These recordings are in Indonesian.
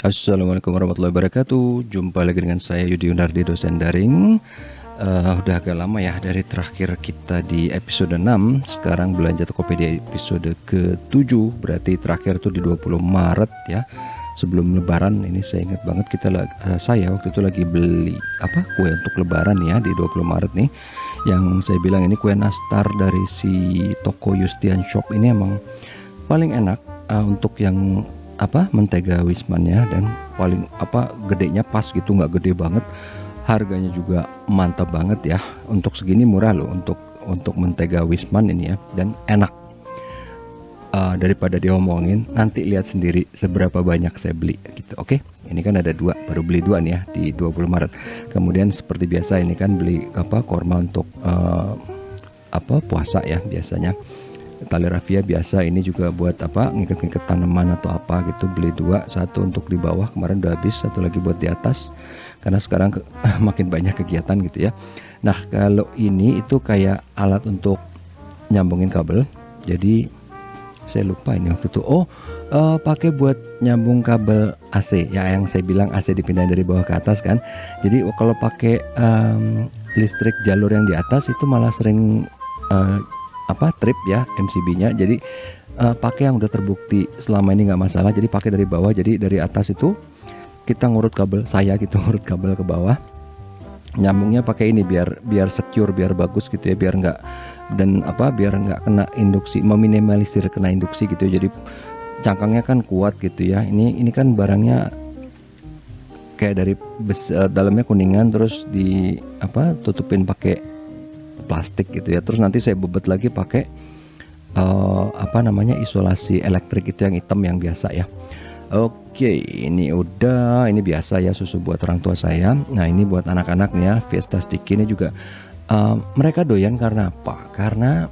Assalamualaikum warahmatullahi wabarakatuh. Jumpa lagi dengan saya Yudi Yunardi, dosen daring. Udah agak lama ya dari terakhir kita di episode 6. Sekarang Belanja Tokopedia episode ke-7. Berarti terakhir tuh di 20 Maret ya. Sebelum lebaran ini saya ingat banget saya waktu itu lagi beli kue untuk lebaran ya di 20 Maret nih. Yang saya bilang ini kue nastar dari si toko Yustian Shop ini emang paling enak untuk yang mentega Wismannya, dan paling gedenya pas gitu, nggak gede banget, harganya juga mantap banget ya, untuk segini murah loh untuk mentega Wisman ini ya, dan enak. Daripada diomongin, nanti lihat sendiri seberapa banyak saya beli gitu. Oke, ini kan ada baru beli dua nih ya di 20 Maret. Kemudian seperti biasa ini kan beli korma untuk puasa ya biasanya. Tali rafia biasa, ini juga buat ngikat-ngikat tanaman atau apa gitu, beli dua, satu untuk di bawah kemarin udah habis, satu lagi buat di atas karena sekarang makin banyak kegiatan gitu ya. Nah kalau ini itu kayak alat untuk nyambungin kabel, jadi saya lupa ini waktu itu pakai buat nyambung kabel AC ya, yang saya bilang AC dipindahin dari bawah ke atas kan. Jadi kalau pakai listrik jalur yang di atas itu malah sering trip ya MCB-nya. Jadi pakai yang udah terbukti selama ini nggak masalah, jadi pakai dari bawah. Jadi dari atas itu kita ngurut kabel, ngurut kabel ke bawah, nyambungnya pakai ini biar secure, biar bagus gitu ya, biar nggak kena induksi, meminimalisir kena induksi gitu ya. Jadi cangkangnya kan kuat gitu ya. Ini kan barangnya kayak dari dalamnya kuningan, terus tutupin pakai plastik gitu ya. Terus nanti saya bebet lagi pakai isolasi elektrik itu yang hitam yang biasa ya. Oke, ini biasa ya, susu buat orang tua saya. Nah ini buat anak-anak nih ya, Fiesta Sticky ini juga mereka doyan karena apa? Karena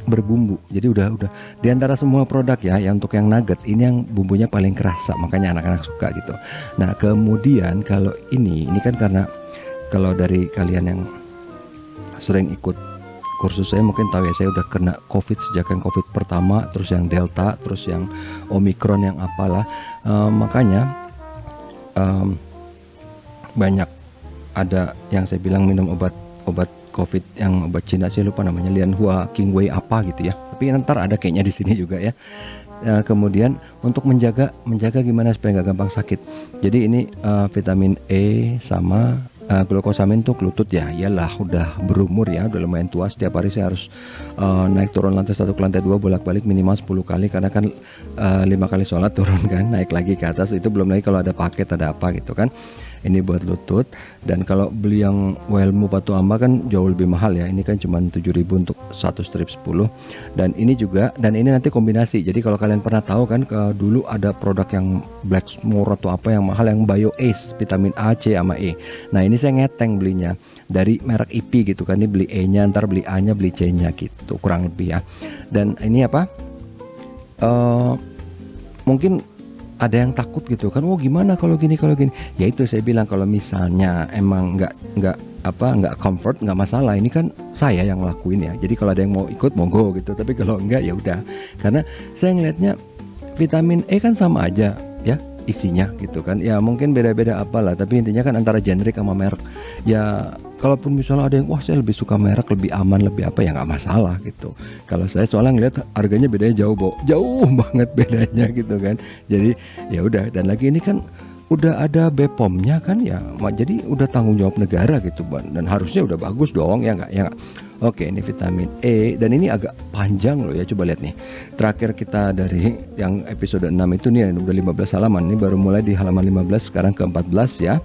berbumbu. Jadi udah di antara semua produk ya, yang untuk yang nugget ini yang bumbunya paling kerasa, makanya anak-anak suka gitu. Nah kemudian kalau ini kan karena kalau dari kalian yang sering ikut kursus saya mungkin tahu ya, saya udah kena COVID sejak yang COVID pertama, terus yang Delta, terus yang Omikron, yang apalah. Makanya banyak ada yang saya bilang minum obat COVID, yang obat Cina, saya lupa namanya, Lianhua Qingwei apa gitu ya. Tapi ntar ada kayaknya di sini juga ya. Kemudian untuk menjaga gimana supaya nggak gampang sakit. Jadi ini vitamin E sama glukosamin untuk lutut ya. Iyalah udah berumur ya, udah lumayan tua. Setiap hari saya harus naik turun lantai 1 ke lantai 2 bolak-balik minimal 10 kali, karena kan 5 kali sholat turun kan, naik lagi ke atas. Itu belum lagi kalau ada paket ada apa gitu kan. Ini buat lutut. Dan kalau beli yang Well Move atau Amba kan jauh lebih mahal ya. Ini kan cuma 7.000 untuk satu strip 10. Dan ini nanti kombinasi. Jadi kalau kalian pernah tahu kan, dulu ada produk yang Blacksmore atau apa yang mahal, yang Bio Ace, vitamin A, C sama E. Nah ini saya ngeteng belinya dari merek IP gitu kan. Ini beli E-nya, ntar beli A-nya, beli C-nya gitu kurang lebih ya. Dan ini mungkin ada yang takut gitu kan, gimana kalau gini. Ya itu saya bilang, kalau misalnya emang nggak comfort, nggak masalah. Ini kan saya yang ngelakuin ya, jadi kalau ada yang mau ikut monggo gitu. Tapi kalau enggak ya udah, karena saya ngelihatnya vitamin E kan sama aja ya isinya gitu kan. Ya mungkin beda-beda apalah, tapi intinya kan antara generik sama merek. Ya kalaupun misalnya ada yang saya lebih suka merek, lebih aman, lebih apa, ya nggak masalah gitu. Kalau saya soalnya ngeliat harganya bedanya jauh banget bedanya gitu kan. Jadi ya udah. Dan lagi ini kan udah ada BPOM-nya kan ya, jadi udah tanggung jawab negara gitu, dan harusnya udah bagus dong ya nggak. Oke, ini vitamin E, dan ini agak panjang loh ya, coba lihat nih. Terakhir kita dari yang episode 6 itu nih udah 15 halaman, ini baru mulai di halaman 15, sekarang ke 14 ya.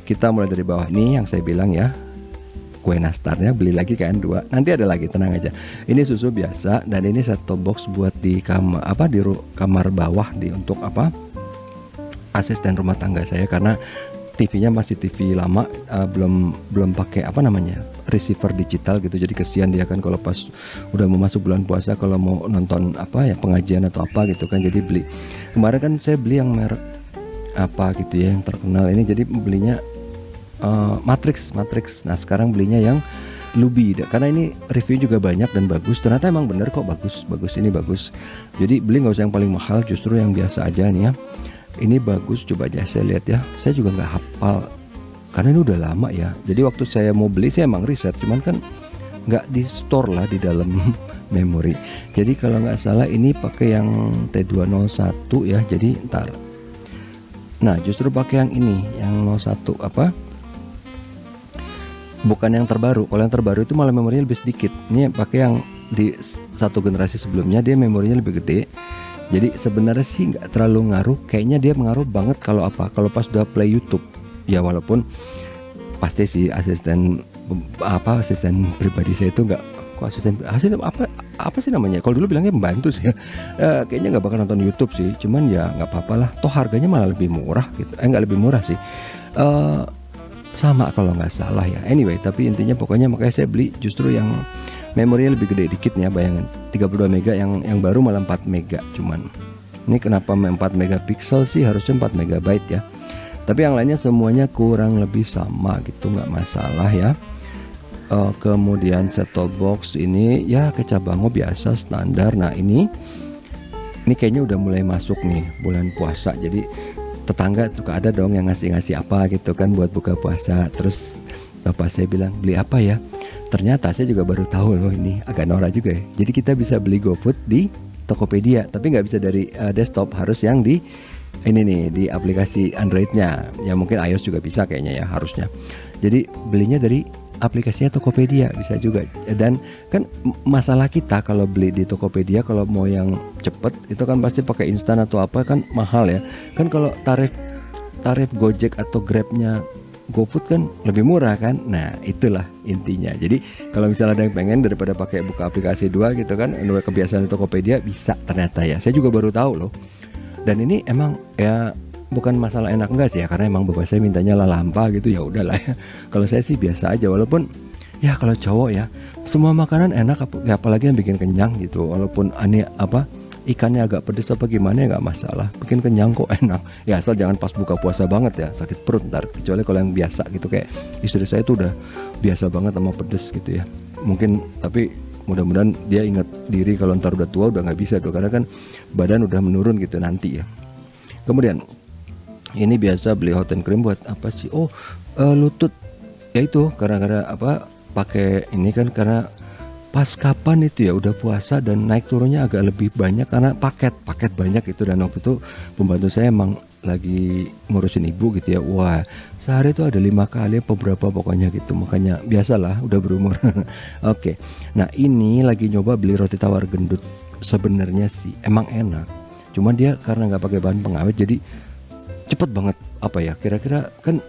Kita mulai dari bawah nih yang saya bilang ya, kue nastarnya beli lagi kan 2, nanti ada lagi, tenang aja. Ini susu biasa, dan ini satu box buat di kamar bawah untuk asisten rumah tangga saya, karena TV-nya masih TV lama, belum pakai receiver digital gitu. Jadi kesian dia kan kalau pas udah mau masuk bulan puasa, kalau mau nonton pengajian atau apa gitu kan. Jadi beli kemarin kan saya beli yang merek gitu ya, yang terkenal ini. Jadi belinya Matrix. Nah sekarang belinya yang Lubi, karena ini review juga banyak dan bagus. Ternyata emang bener kok, bagus ini bagus. Jadi beli nggak usah yang paling mahal, justru yang biasa aja nih ya. Ini bagus, coba aja saya lihat ya. Saya juga nggak hafal karena ini udah lama ya. Jadi waktu saya mau beli saya emang riset, cuman kan nggak di store lah di dalam memori. Jadi kalau nggak salah ini pakai yang T201 ya. Jadi ntar. Nah justru pakai yang ini, yang 01 apa? Bukan yang terbaru. Kalau yang terbaru itu malah memorinya lebih sedikit. Ini pakai yang di satu generasi sebelumnya, dia memorinya lebih gede. Jadi sebenarnya sih nggak terlalu ngaruh. Kayaknya dia mengaruh banget kalau apa? Kalau pas udah play YouTube. Ya walaupun pasti sih asisten pribadi saya itu nggak, kok asisten apa sih namanya? Kalau dulu bilangnya pembantu sih. Kayaknya nggak bakal nonton YouTube sih. Cuman ya nggak apa-apa lah. Toh harganya malah lebih murah gitu. Nggak lebih murah sih. Sama kalau nggak salah ya. Anyway, tapi intinya pokoknya makanya saya beli justru yang memorinya lebih gede dikit ya, bayangin 32 mega, yang baru malah 4 mega cuman. Ini kenapa 4 megapiksel sih, harusnya 4 megabyte ya. Tapi yang lainnya semuanya kurang lebih sama gitu, nggak masalah ya. Kemudian set-top box ini ya Kecabango biasa standar. Nah ini kayaknya udah mulai masuk nih bulan puasa, jadi tetangga suka ada dong yang ngasih apa gitu kan buat buka puasa. Terus bapak saya bilang, beli apa ya? Ternyata saya juga baru tahu loh, ini agak norak juga ya. Jadi kita bisa beli GoFood di Tokopedia, tapi nggak bisa dari desktop, harus yang di ini nih, di aplikasi Androidnya. Ya mungkin iOS juga bisa kayaknya ya, harusnya. Jadi belinya dari aplikasinya Tokopedia bisa juga. Dan kan masalah kita kalau beli di Tokopedia, kalau mau yang cepet itu kan pasti pakai instan atau apa kan mahal ya. Kan kalau tarif Gojek atau Grabnya GoFood kan lebih murah kan. Nah itulah intinya. Jadi kalau misalnya ada yang pengen daripada pakai buka aplikasi dua gitu kan, udah kebiasaan di Tokopedia, bisa ternyata ya. Saya juga baru tahu loh. Dan ini emang ya bukan masalah enak enggak sih ya, karena emang bapak saya mintanya lalampa gitu, ya udahlah ya. Kalau saya sih biasa aja, walaupun ya kalau cowok ya semua makanan enak, apalagi yang bikin kenyang gitu. Walaupun aneh apa ikannya agak pedes apa gimana ya nggak masalah, bikin kenyang kok, enak ya, asal jangan pas buka puasa banget ya, sakit perut ntar. Kecuali kalau yang biasa gitu, kayak istri saya tuh udah biasa banget sama pedes gitu ya, mungkin. Tapi mudah-mudahan dia ingat diri kalau ntar udah tua udah nggak bisa tuh, karena kan badan udah menurun gitu nanti ya. Kemudian ini biasa beli hot and cream buat apa sih? Lutut ya, itu gara-gara apa pakai ini kan, karena pas kapan itu ya udah puasa dan naik turunnya agak lebih banyak karena paket banyak itu. Dan waktu itu pembantu saya emang lagi ngurusin ibu gitu ya, wah sehari itu ada 5 kali beberapa pokoknya gitu, makanya biasalah udah berumur. Oke. Nah ini lagi nyoba beli roti tawar gendut. Sebenarnya sih emang enak, cuman dia karena nggak pakai bahan pengawet jadi cepet banget. Apa ya, kira-kira kan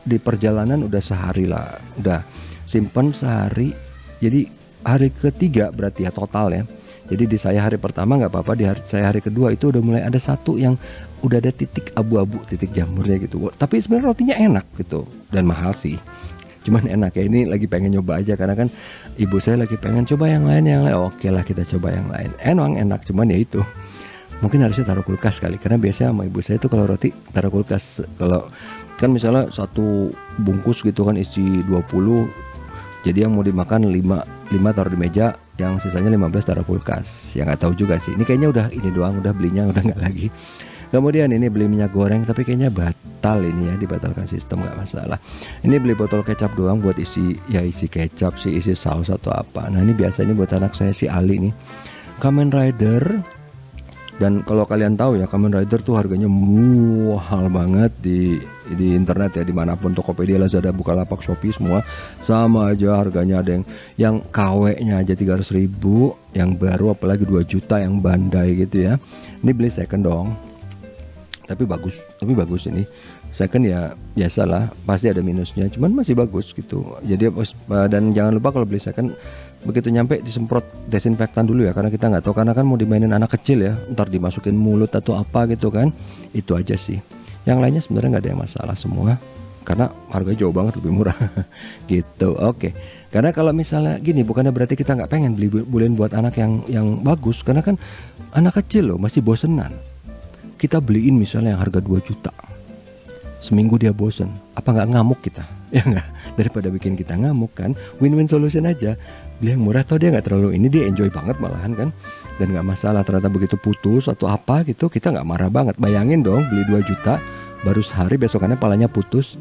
di perjalanan udah sehari lah, udah simpen sehari. Jadi hari ketiga berarti ya total ya. Jadi di saya hari pertama nggak apa-apa, di saya hari kedua itu udah mulai ada satu yang udah ada titik abu-abu, titik jamurnya gitu. Tapi sebenarnya rotinya enak gitu dan mahal sih. Cuman enak ya, ini lagi pengen nyoba aja karena kan ibu saya lagi pengen coba yang lain. Oke lah kita coba yang lain. Emang enak, cuman ya itu. Mungkin harusnya taruh kulkas kali, karena biasanya sama ibu saya itu kalau roti taruh kulkas. Kalau kan misalnya satu bungkus gitu kan isi 20, jadi yang mau dimakan 5 taruh di meja, yang sisanya 15 taruh kulkas. Ya nggak tahu juga sih. Ini kayaknya udah ini doang, udah belinya udah nggak lagi. Kemudian ini beli minyak goreng, tapi kayaknya batal ini ya, dibatalkan sistem, nggak masalah. Ini beli botol kecap doang buat isi kecap sih, isi saus atau apa. Nah ini biasa, ini buat anak saya si Ali nih, Kamen Rider. Dan kalau kalian tahu ya, Kamen Rider tuh harganya mahal banget di internet ya, dimanapun, Tokopedia, Lazada, Bukalapak, Shopee, semua sama aja harganya. Ada yang KW-nya aja 300.000, yang baru apalagi 2 juta yang Bandai gitu ya. Ini beli second dong, tapi bagus ini second ya, biasalah pasti ada minusnya, cuman masih bagus gitu. Jadi dan jangan lupa kalau beli second, begitu nyampe disemprot desinfektan dulu ya, karena kita nggak tahu, karena kan mau dimainin anak kecil ya, ntar dimasukin mulut atau apa gitu kan. Itu aja sih, yang lainnya sebenarnya nggak ada yang masalah semua, karena harganya jauh banget lebih murah gitu. Oke. Karena kalau misalnya gini, bukannya berarti kita nggak pengen beliin buat anak yang bagus, karena kan anak kecil loh masih bosenan. Kita beliin misalnya yang harga 2 juta, seminggu dia bosen, apa nggak ngamuk kita? ya nggak, daripada bikin kita ngamuk kan, win-win solution aja. Beli yang murah, tau dia nggak terlalu ini, dia enjoy banget malahan kan, dan nggak masalah. Ternyata begitu putus atau apa gitu, kita nggak marah banget. Bayangin dong, beli 2 juta baru sehari besokannya palanya putus,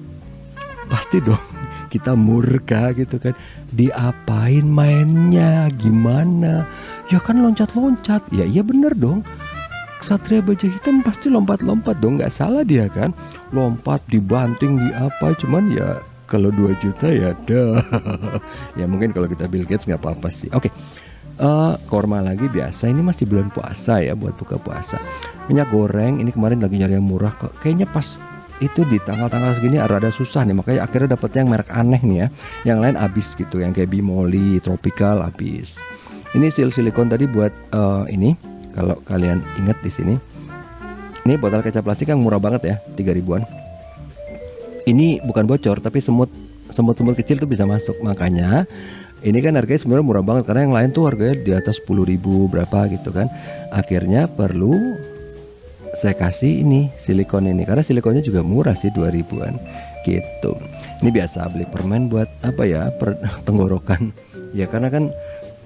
pasti dong kita murka gitu kan. Diapain mainnya, gimana? Ya kan loncat-loncat. Ya iya bener dong, Satria Baja Hitam pasti lompat-lompat dong, nggak salah dia kan, lompat dibanting di apa. Cuman ya kalau 2 juta ya dah. Ya mungkin kalau kita Bill Gates nggak apa-apa sih. Oke, korma lagi biasa. Ini masih bulan puasa ya, buat buka puasa. Minyak goreng ini kemarin lagi nyari yang murah kok. Kayaknya pas itu di tanggal-tanggal segini rada susah nih, makanya akhirnya dapetnya yang merek aneh nih ya. Yang lain habis gitu, yang kayak Bimoli, Tropical habis. Ini silikon tadi buat ini. Kalau kalian ingat di sini, ini botol kecap plastik yang murah banget ya, 3 ribuan. Ini bukan bocor, tapi semut kecil tuh bisa masuk. Makanya ini kan harganya sebenarnya murah banget, karena yang lain tuh harganya di atas 10 ribu berapa gitu kan. Akhirnya perlu saya kasih ini silikon ini, karena silikonnya juga murah sih, 2 ribuan gitu. Ini biasa beli permen buat apa ya, tenggorokan ya, karena kan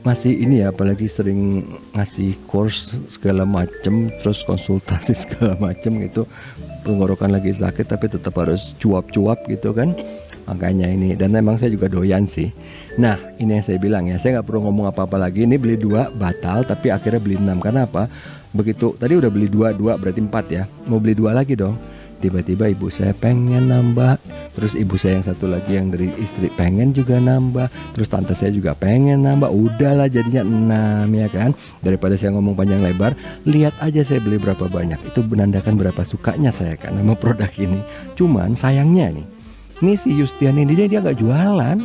masih ini ya, apalagi sering ngasih course segala macem, terus konsultasi segala macem gitu, tenggorokan lagi sakit tapi tetap harus cuap-cuap gitu kan. Makanya ini, dan memang saya juga doyan sih. Nah ini yang saya bilang ya, saya nggak perlu ngomong apa-apa lagi. Ini beli 2 batal, tapi akhirnya beli 6. Karena apa? Begitu tadi udah beli 2 berarti 4 ya, mau beli 2 lagi dong. Tiba-tiba ibu saya pengen nambah, terus ibu saya yang satu lagi yang dari istri pengen juga nambah, terus tante saya juga pengen nambah. Udahlah jadinya 6 ya kan. Daripada saya ngomong panjang lebar, lihat aja saya beli berapa banyak. Itu menandakan berapa sukanya saya kan sama produk ini. Cuman sayangnya nih si Yustian ini dia nggak jualan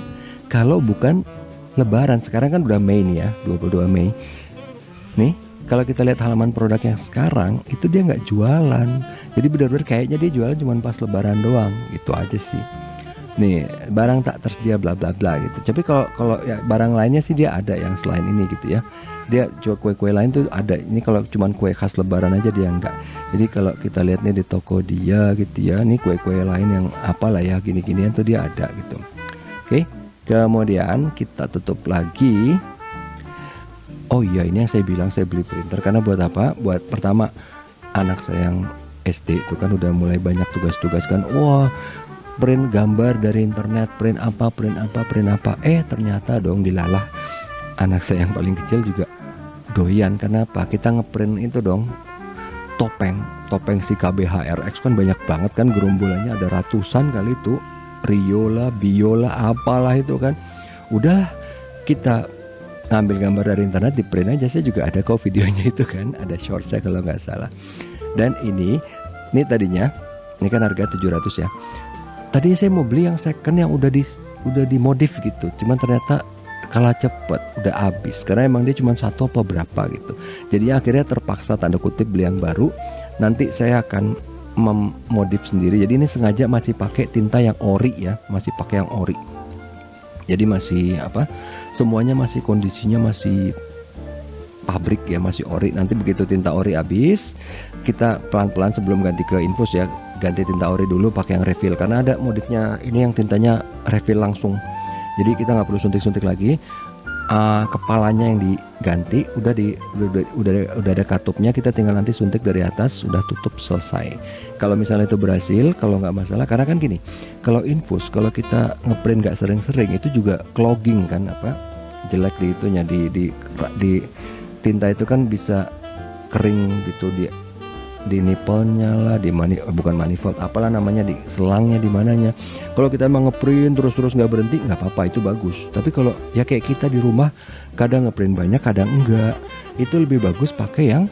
kalau bukan Lebaran. Sekarang kan udah Mei nih ya, 22 Mei. Nih kalau kita lihat halaman produk yang sekarang, itu dia nggak jualan. Jadi benar-benar kayaknya dia jualan cuma pas Lebaran doang, itu aja sih. Nih barang tak tersedia bla bla bla gitu. Tapi kalau ya, barang lainnya sih dia ada yang selain ini gitu ya. Dia jual kue-kue lain tuh ada. Ini kalau cuma kue khas Lebaran aja dia enggak. Jadi kalau kita lihat nih di toko dia gitu ya, nih kue-kue lain yang apalah ya, gini-ginian tuh dia ada gitu. Oke, kemudian kita tutup lagi. Oh iya, ini yang saya bilang saya beli printer karena buat apa? Buat pertama, anak saya yang SD itu kan udah mulai banyak tugas-tugas kan. Wah, print gambar dari internet, print apa. Ternyata dong dilalah anak saya yang paling kecil juga doyan. Kenapa? Kita ngeprint itu dong topeng si KBHRX kan banyak banget kan, gerombolannya ada ratusan kali itu, Riola, Biola, apalah itu kan. Udahlah kita ngambil gambar dari internet, di print aja. Saya juga ada kok videonya itu kan, ada short saya kalau nggak salah. Dan ini tadinya, ini kan harga 700 ya. Tadi saya mau beli yang second yang udah dimodif gitu. Cuman ternyata kalah cepet, udah habis. Karena emang dia cuma 1 apa berapa gitu. Jadi akhirnya terpaksa tanda kutip beli yang baru. Nanti saya akan memodif sendiri. Jadi ini sengaja masih pakai tinta yang ori ya, masih pakai yang ori. Jadi masih apa? Semuanya masih kondisinya masih pabrik ya, masih ori. Nanti begitu tinta ori habis, kita pelan-pelan sebelum ganti ke infus ya, ganti tinta ori dulu pakai yang refill. Karena ada modifnya ini yang tintanya refill langsung. Jadi kita nggak perlu suntik-suntik lagi. Kepalanya yang diganti, udah ada katupnya, kita tinggal nanti suntik dari atas, sudah tutup, selesai. Kalau misalnya itu berhasil, kalau nggak masalah, karena kan gini, kalau infus, kalau kita ngeprint nggak sering-sering itu juga clogging kan, apa jelek di itunya, di tinta itu kan bisa kering gitu, di nipple-nya lah, bukan manifold, apalah namanya, di selangnya, di mananya. Kalau kita emang ngeprint terus nggak berhenti, nggak apa-apa, itu bagus. Tapi kalau ya kayak kita di rumah, kadang ngeprint banyak, kadang enggak, itu lebih bagus pakai yang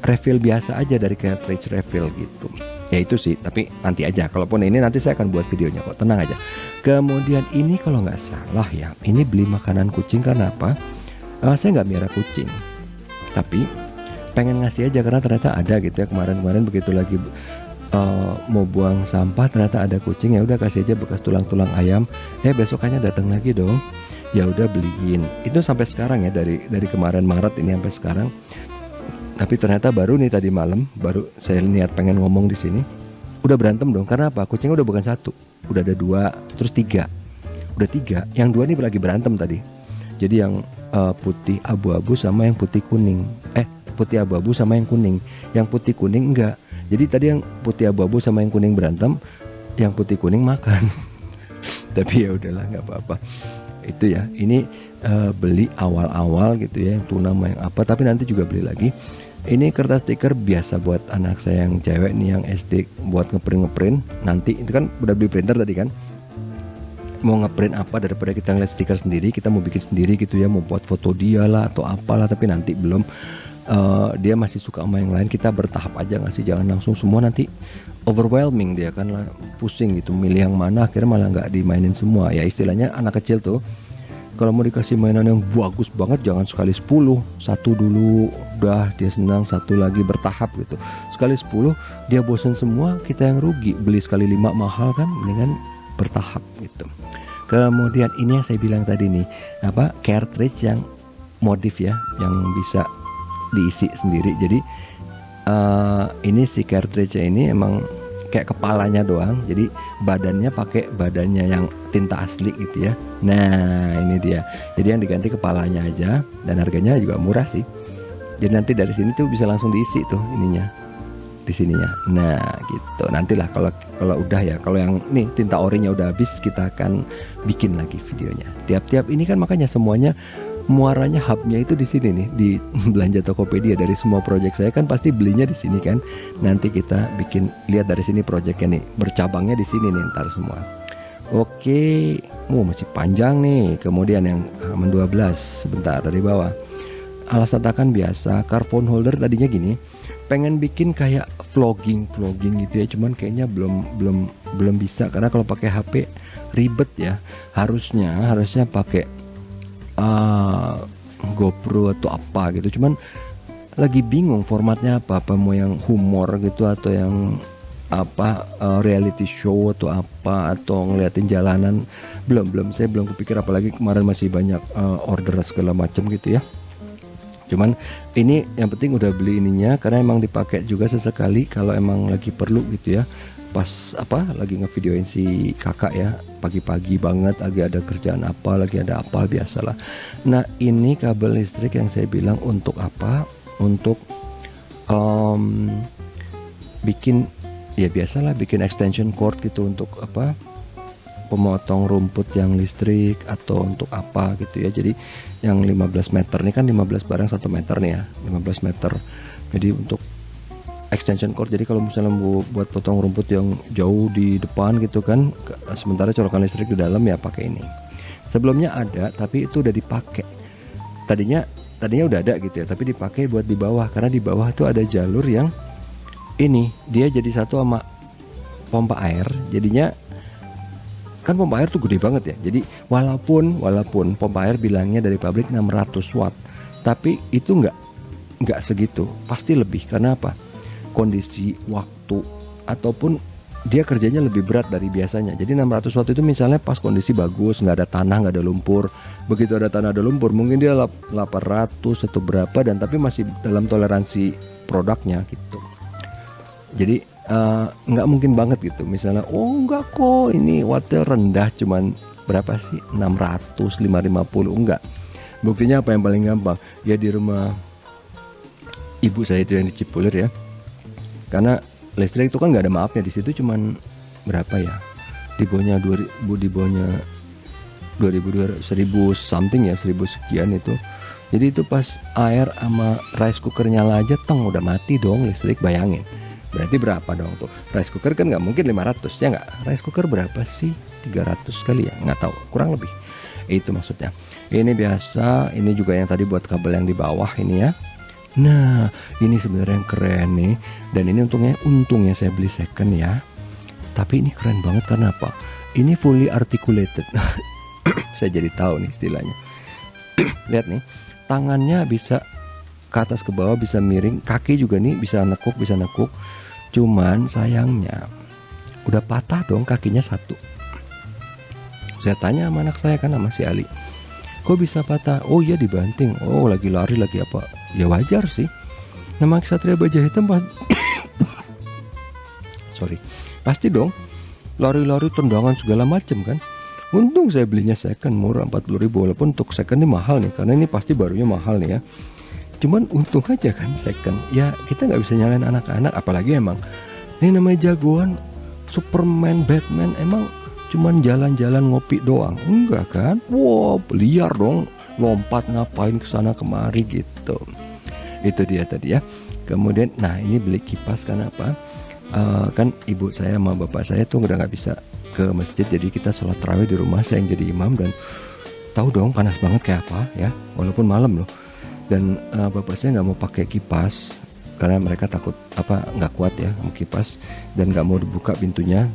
refill biasa aja dari cartridge refill gitu. Ya itu sih, tapi nanti aja. Kalaupun ini nanti saya akan buat videonya kok, tenang aja. Kemudian ini kalau nggak salah ya, ini beli makanan kucing. Karena apa? Saya nggak miara kucing, tapi pengen ngasih aja karena ternyata ada gitu ya. Kemarin begitu lagi mau buang sampah ternyata ada kucing, ya udah kasih aja bekas tulang-tulang ayam. Besokannya datang lagi dong, ya udah beliin. Itu sampai sekarang ya, dari kemarin Maret ini sampai sekarang. Tapi ternyata baru nih tadi malam baru saya niat pengen ngomong di sini. udah berantem dong. Karena apa? Kucingnya udah bukan satu, udah ada dua, terus tiga. Udah tiga, yang dua nih lagi berantem tadi. Jadi yang putih abu-abu sama yang putih kuning. Putih abu-abu sama yang kuning. Yang putih kuning enggak. Jadi tadi yang putih abu-abu sama yang kuning berantem, yang putih kuning makan. Tapi ya udahlah, nggak apa-apa. Itu ya. Ini beli awal-awal gitu ya, yang tuna sama yang apa. Tapi nanti juga beli lagi. Ini kertas stiker biasa buat anak saya yang cewek nih, yang SD, buat ngeprint. Nanti itu kan udah beli printer tadi kan. Mau ngeprint apa daripada kita ngeliat stiker sendiri, kita mau bikin sendiri gitu ya, mau buat foto dia lah atau apalah. Tapi nanti belum. Dia masih suka sama yang lain, kita bertahap aja nggak sih, jangan langsung semua, nanti overwhelming dia kan, pusing gitu milih yang mana, akhirnya malah nggak dimainin semua. Ya istilahnya anak kecil tuh kalau mau dikasih mainan yang bagus banget jangan sekali 10, satu dulu udah dia senang, satu lagi bertahap gitu. Sekali 10 dia bosen semua, kita yang rugi. Beli sekali 5 mahal kan, mendingan bertahap gitu. Kemudian ini yang saya bilang tadi nih, cartridge yang modif ya, yang bisa diisi sendiri. Jadi ini si cartridge ini emang kayak kepalanya doang, jadi badannya pakai badannya yang tinta asli gitu ya. Nah ini dia, jadi yang diganti kepalanya aja, dan harganya juga murah sih. Jadi nanti dari sini tuh bisa langsung diisi tuh ininya, di sininya. Nah gitu, nantilah kalau udah ya, kalau yang nih tinta orinya udah habis, kita akan bikin lagi videonya. Tiap-tiap ini kan makanya semuanya muaranya, hubnya itu di sini nih, di Belanja Tokopedia. Dari semua project saya kan pasti belinya di sini kan. Nanti kita bikin, lihat dari sini projectnya nih, bercabangnya di sini nih ntar semua. Oke, masih panjang nih. Kemudian yang halaman 12, sebentar dari bawah. Alas tatakan biasa, car phone holder tadinya gini. Pengen bikin kayak vlogging gitu ya, cuman kayaknya belum bisa, karena kalau pakai HP ribet ya. Harusnya pakai GoPro atau apa gitu, cuman lagi bingung formatnya apa mau yang humor gitu atau yang reality show atau apa, atau ngeliatin jalanan. Saya belum kepikir, apalagi kemarin masih banyak order segala macam gitu ya. Cuman ini yang penting udah beli ininya, karena emang dipakai juga sesekali kalau emang lagi perlu gitu ya. Pas lagi ngevideoin si kakak ya, pagi-pagi banget, lagi ada kerjaan apa, lagi ada apa, biasalah. Nah ini kabel listrik yang saya bilang untuk apa, untuk bikin, ya biasalah bikin extension cord gitu, untuk pemotong rumput yang listrik, atau untuk apa gitu ya. Jadi yang 15 meter nih kan 15 barang 1 meter nih ya, 15 meter. Jadi untuk extension cord, jadi kalau misalnya buat potong rumput yang jauh di depan gitu kan, sementara colokan listrik di dalam, ya pakai ini. Sebelumnya ada, tapi itu udah dipakai. Tadinya udah ada gitu ya, tapi dipakai buat di bawah, karena di bawah tuh ada jalur yang ini dia jadi satu sama pompa air. Jadinya kan pompa air tuh gede banget ya. Jadi walaupun pompa air bilangnya dari pabrik 600 watt, tapi itu nggak segitu, pasti lebih. Karena apa? Kondisi waktu ataupun dia kerjanya lebih berat dari biasanya. Jadi 600 watt itu misalnya pas kondisi bagus, nggak ada tanah, nggak ada lumpur. Begitu ada tanah, ada lumpur, mungkin dia 800 atau berapa, dan tapi masih dalam toleransi produknya gitu. Jadi nggak mungkin banget gitu. Misalnya, enggak kok, ini wattnya rendah, cuman berapa sih, 600, 550, enggak. Buktinya apa yang paling gampang? Ya di rumah ibu saya itu yang di Cipulir ya. Karena listrik itu kan nggak ada maafnya, di situ cuman berapa ya, di bawahnya 1000 something ya, 1000 sekian itu. Jadi itu pas air sama rice cooker nyala aja, udah mati dong listrik. Bayangin, berarti berapa dong tuh? Rice cooker kan nggak mungkin 500 ya, nggak? Rice cooker berapa sih? 300 kali ya, nggak tahu, kurang lebih itu maksudnya. Ini biasa, ini juga yang tadi buat kabel yang di bawah ini ya. Nah ini sebenarnya yang keren nih, dan ini untungnya saya beli second ya. Tapi ini keren banget karena apa? Ini fully articulated. Saya jadi tahu nih istilahnya. Lihat nih, tangannya bisa ke atas ke bawah, bisa miring, kaki juga nih bisa nekuk. Cuman sayangnya udah patah dong kakinya satu. Saya tanya sama anak saya kan, sama si Ali, kok bisa patah? Oh iya dibanting. Oh lagi lari lagi apa? Ya wajar sih. Nama Ksatria Baja Hitam pas sorry. Pasti dong, lari-lari tendangan segala macam kan. Untung saya belinya second murah 40.000, walaupun untuk second ini mahal nih, karena ini pasti barunya mahal nih ya. Cuman untung aja kan second. Ya kita nggak bisa nyalain anak-anak, apalagi emang ini namanya jagoan Superman, Batman, emang cuman jalan-jalan ngopi doang? Enggak kan? Wow, liar dong, lompat ngapain kesana kemari gitu. Itu dia tadi ya. Kemudian, nah ini beli kipas karena apa? Kan ibu saya sama bapak saya tuh udah nggak bisa ke masjid, jadi kita sholat tarawih di rumah, saya yang jadi imam, dan tahu dong panas banget kayak apa ya, walaupun malam loh. Dan bapak saya nggak mau pakai kipas karena mereka takut nggak kuat ya mau kipas, dan nggak mau dibuka pintunya,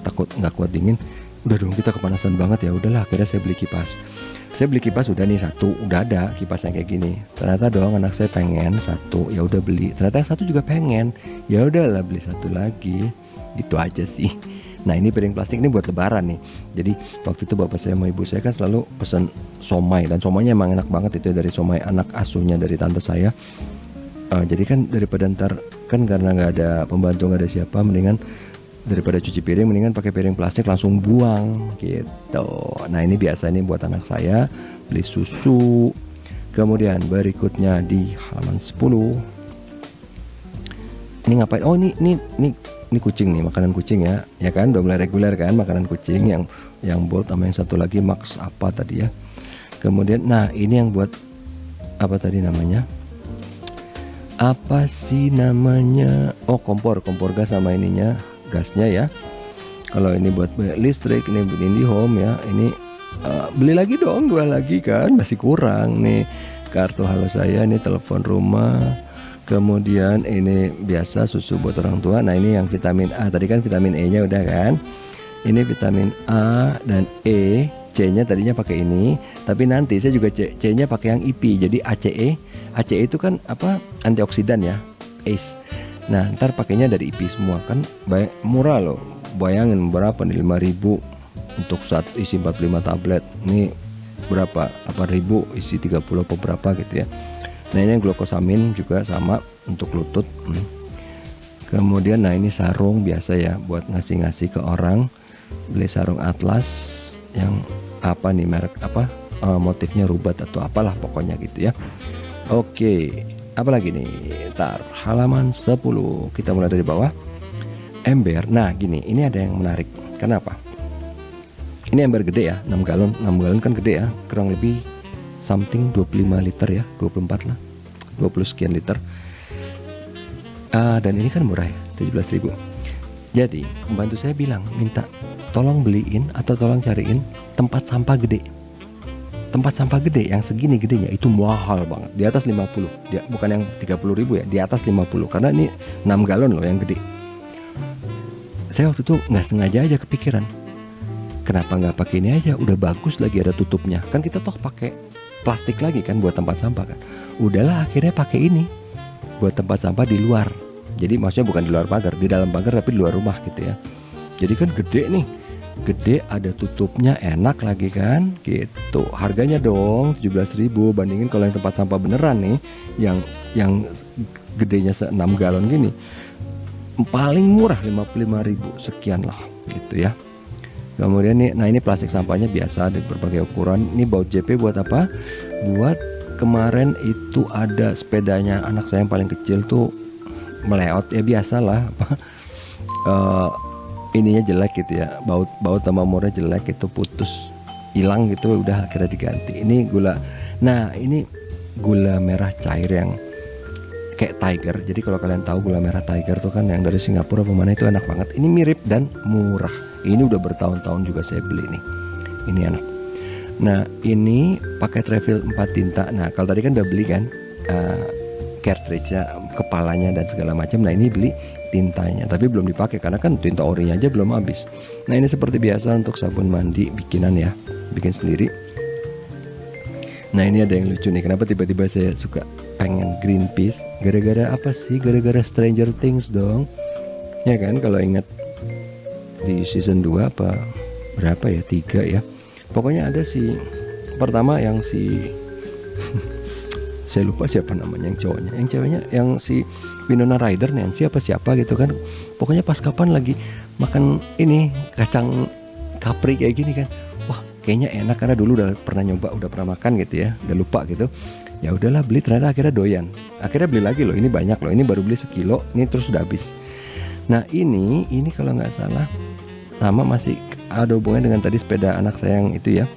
takut nggak kuat dingin. Udah dong kita kepanasan banget ya, udahlah akhirnya saya beli kipas. Saya beli kipas udah nih satu, udah ada kipas yang kayak gini. Ternyata dong anak saya pengen satu, ya udah beli. Ternyata yang satu juga pengen, ya udahlah beli satu lagi. Itu aja sih. Nah ini piring plastik ini buat lebaran nih. Jadi waktu itu bapak saya sama ibu saya kan selalu pesan somai, dan somainya emang enak banget itu dari somai anak asuhnya dari tante saya. Jadi kan daripada ntar kan karena nggak ada pembantu, nggak ada siapa, mendingan daripada cuci piring mendingan pakai piring plastik langsung buang gitu. Nah ini biasa ini buat anak saya, beli susu. Kemudian berikutnya di halaman 10 ini ngapain? Oh ini kucing nih, makanan kucing ya kan, udah mulai reguler kan makanan kucing, yang Bolt sama yang satu lagi Max apa tadi ya. Kemudian nah ini yang buat apa tadi namanya, apa sih namanya, oh kompor gas sama ininya, gasnya ya. Kalau ini buat bayar listrik, ini buat IndiHome ya. Ini beli lagi dong, 2 lagi kan, masih kurang nih. Kartu halo saya, ini telepon rumah. Kemudian ini biasa susu buat orang tua. Nah ini yang vitamin A, tadi kan vitamin E nya udah kan. Ini vitamin A dan E, C nya tadinya pakai ini, tapi nanti saya juga C nya pakai yang IP, jadi ACE. ACE itu kan apa, antioksidan ya, ACE. Nah ntar pakainya dari IP semua kan, murah loh. Bayangin berapa nih, 5.000 untuk isi 45 tablet. Ini berapa, 8.000 isi 30 apa berapa gitu ya. Nah ini yang glukosamin juga sama untuk lutut. Kemudian nah ini sarung biasa ya buat ngasih-ngasih ke orang. Beli sarung atlas yang apa nih, merek apa, motifnya rubat atau apalah pokoknya gitu ya. Oke, apa lagi nih? Ntar halaman 10 kita mulai dari bawah. Ember. Nah gini, ini ada yang menarik. Kenapa? Ini ember gede ya, 6 galon. 6 galon kan gede ya, kurang lebih something 25 liter ya, 24 lah, 20 sekian liter. Dan ini kan murah ya, 17.000. Jadi pembantu saya bilang, minta tolong beliin atau tolong cariin tempat sampah gede. Tempat sampah gede yang segini gedenya itu mahal banget, di atas 50. Dia bukan yang 30.000 ya, di atas 50, karena ini 6 galon loh yang gede. Saya waktu itu nggak sengaja aja kepikiran, kenapa nggak pakai ini aja, udah bagus lagi ada tutupnya. Kan kita toh pakai plastik lagi kan buat tempat sampah kan. Udahlah akhirnya pakai ini buat tempat sampah di luar. Jadi maksudnya bukan di luar pagar, di dalam pagar tapi di luar rumah gitu ya. Jadi kan gede nih, gede ada tutupnya, enak lagi kan gitu. Harganya dong 17.000, bandingin kalau yang tempat sampah beneran nih yang gedenya 6 galon gini, paling murah 55.000 sekian lah gitu ya. Kemudian nih, nah ini plastik sampahnya biasa di berbagai ukuran. Ini baut JP buat apa? Buat kemarin itu ada sepedanya anak saya yang paling kecil tuh meleot ya, biasalah. Ininya jelek gitu ya, baut sama murnya jelek, itu putus, hilang gitu, udah akhirnya diganti. Ini gula. Nah ini gula merah cair yang kayak Tiger. Jadi kalau kalian tahu gula merah Tiger tuh kan yang dari Singapura pemana, itu enak banget. Ini mirip dan murah. Ini udah bertahun-tahun juga saya beli nih. Ini enak. Nah ini paket refill 4 tinta. Nah kalau tadi kan udah beli kan cartridge-nya, kepalanya dan segala macam. Nah ini beli tintanya, tapi belum dipakai karena kan tinta orinya aja belum habis. Nah ini seperti biasa untuk sabun mandi bikinan ya, bikin sendiri. Nah ini ada yang lucu nih, kenapa tiba-tiba saya suka pengen Greenpeace? Gara-gara apa sih? Gara-gara Stranger Things dong. Ya kan, kalau ingat di season 2 apa berapa ya, 3 ya. Pokoknya ada si pertama yang si Saya lupa siapa namanya yang cowoknya, yang ceweknya yang si Winona Ryder nih, siapa gitu kan. Pokoknya pas kapan lagi makan ini kacang kapri kayak gini kan, wah kayaknya enak karena dulu udah pernah nyoba, udah pernah makan gitu ya, udah lupa gitu. Ya udahlah beli, ternyata akhirnya doyan. Akhirnya beli lagi loh, ini banyak loh, ini baru beli sekilo, ini terus udah habis. Nah ini kalau nggak salah sama masih ada hubungannya dengan tadi sepeda anak saya yang itu ya,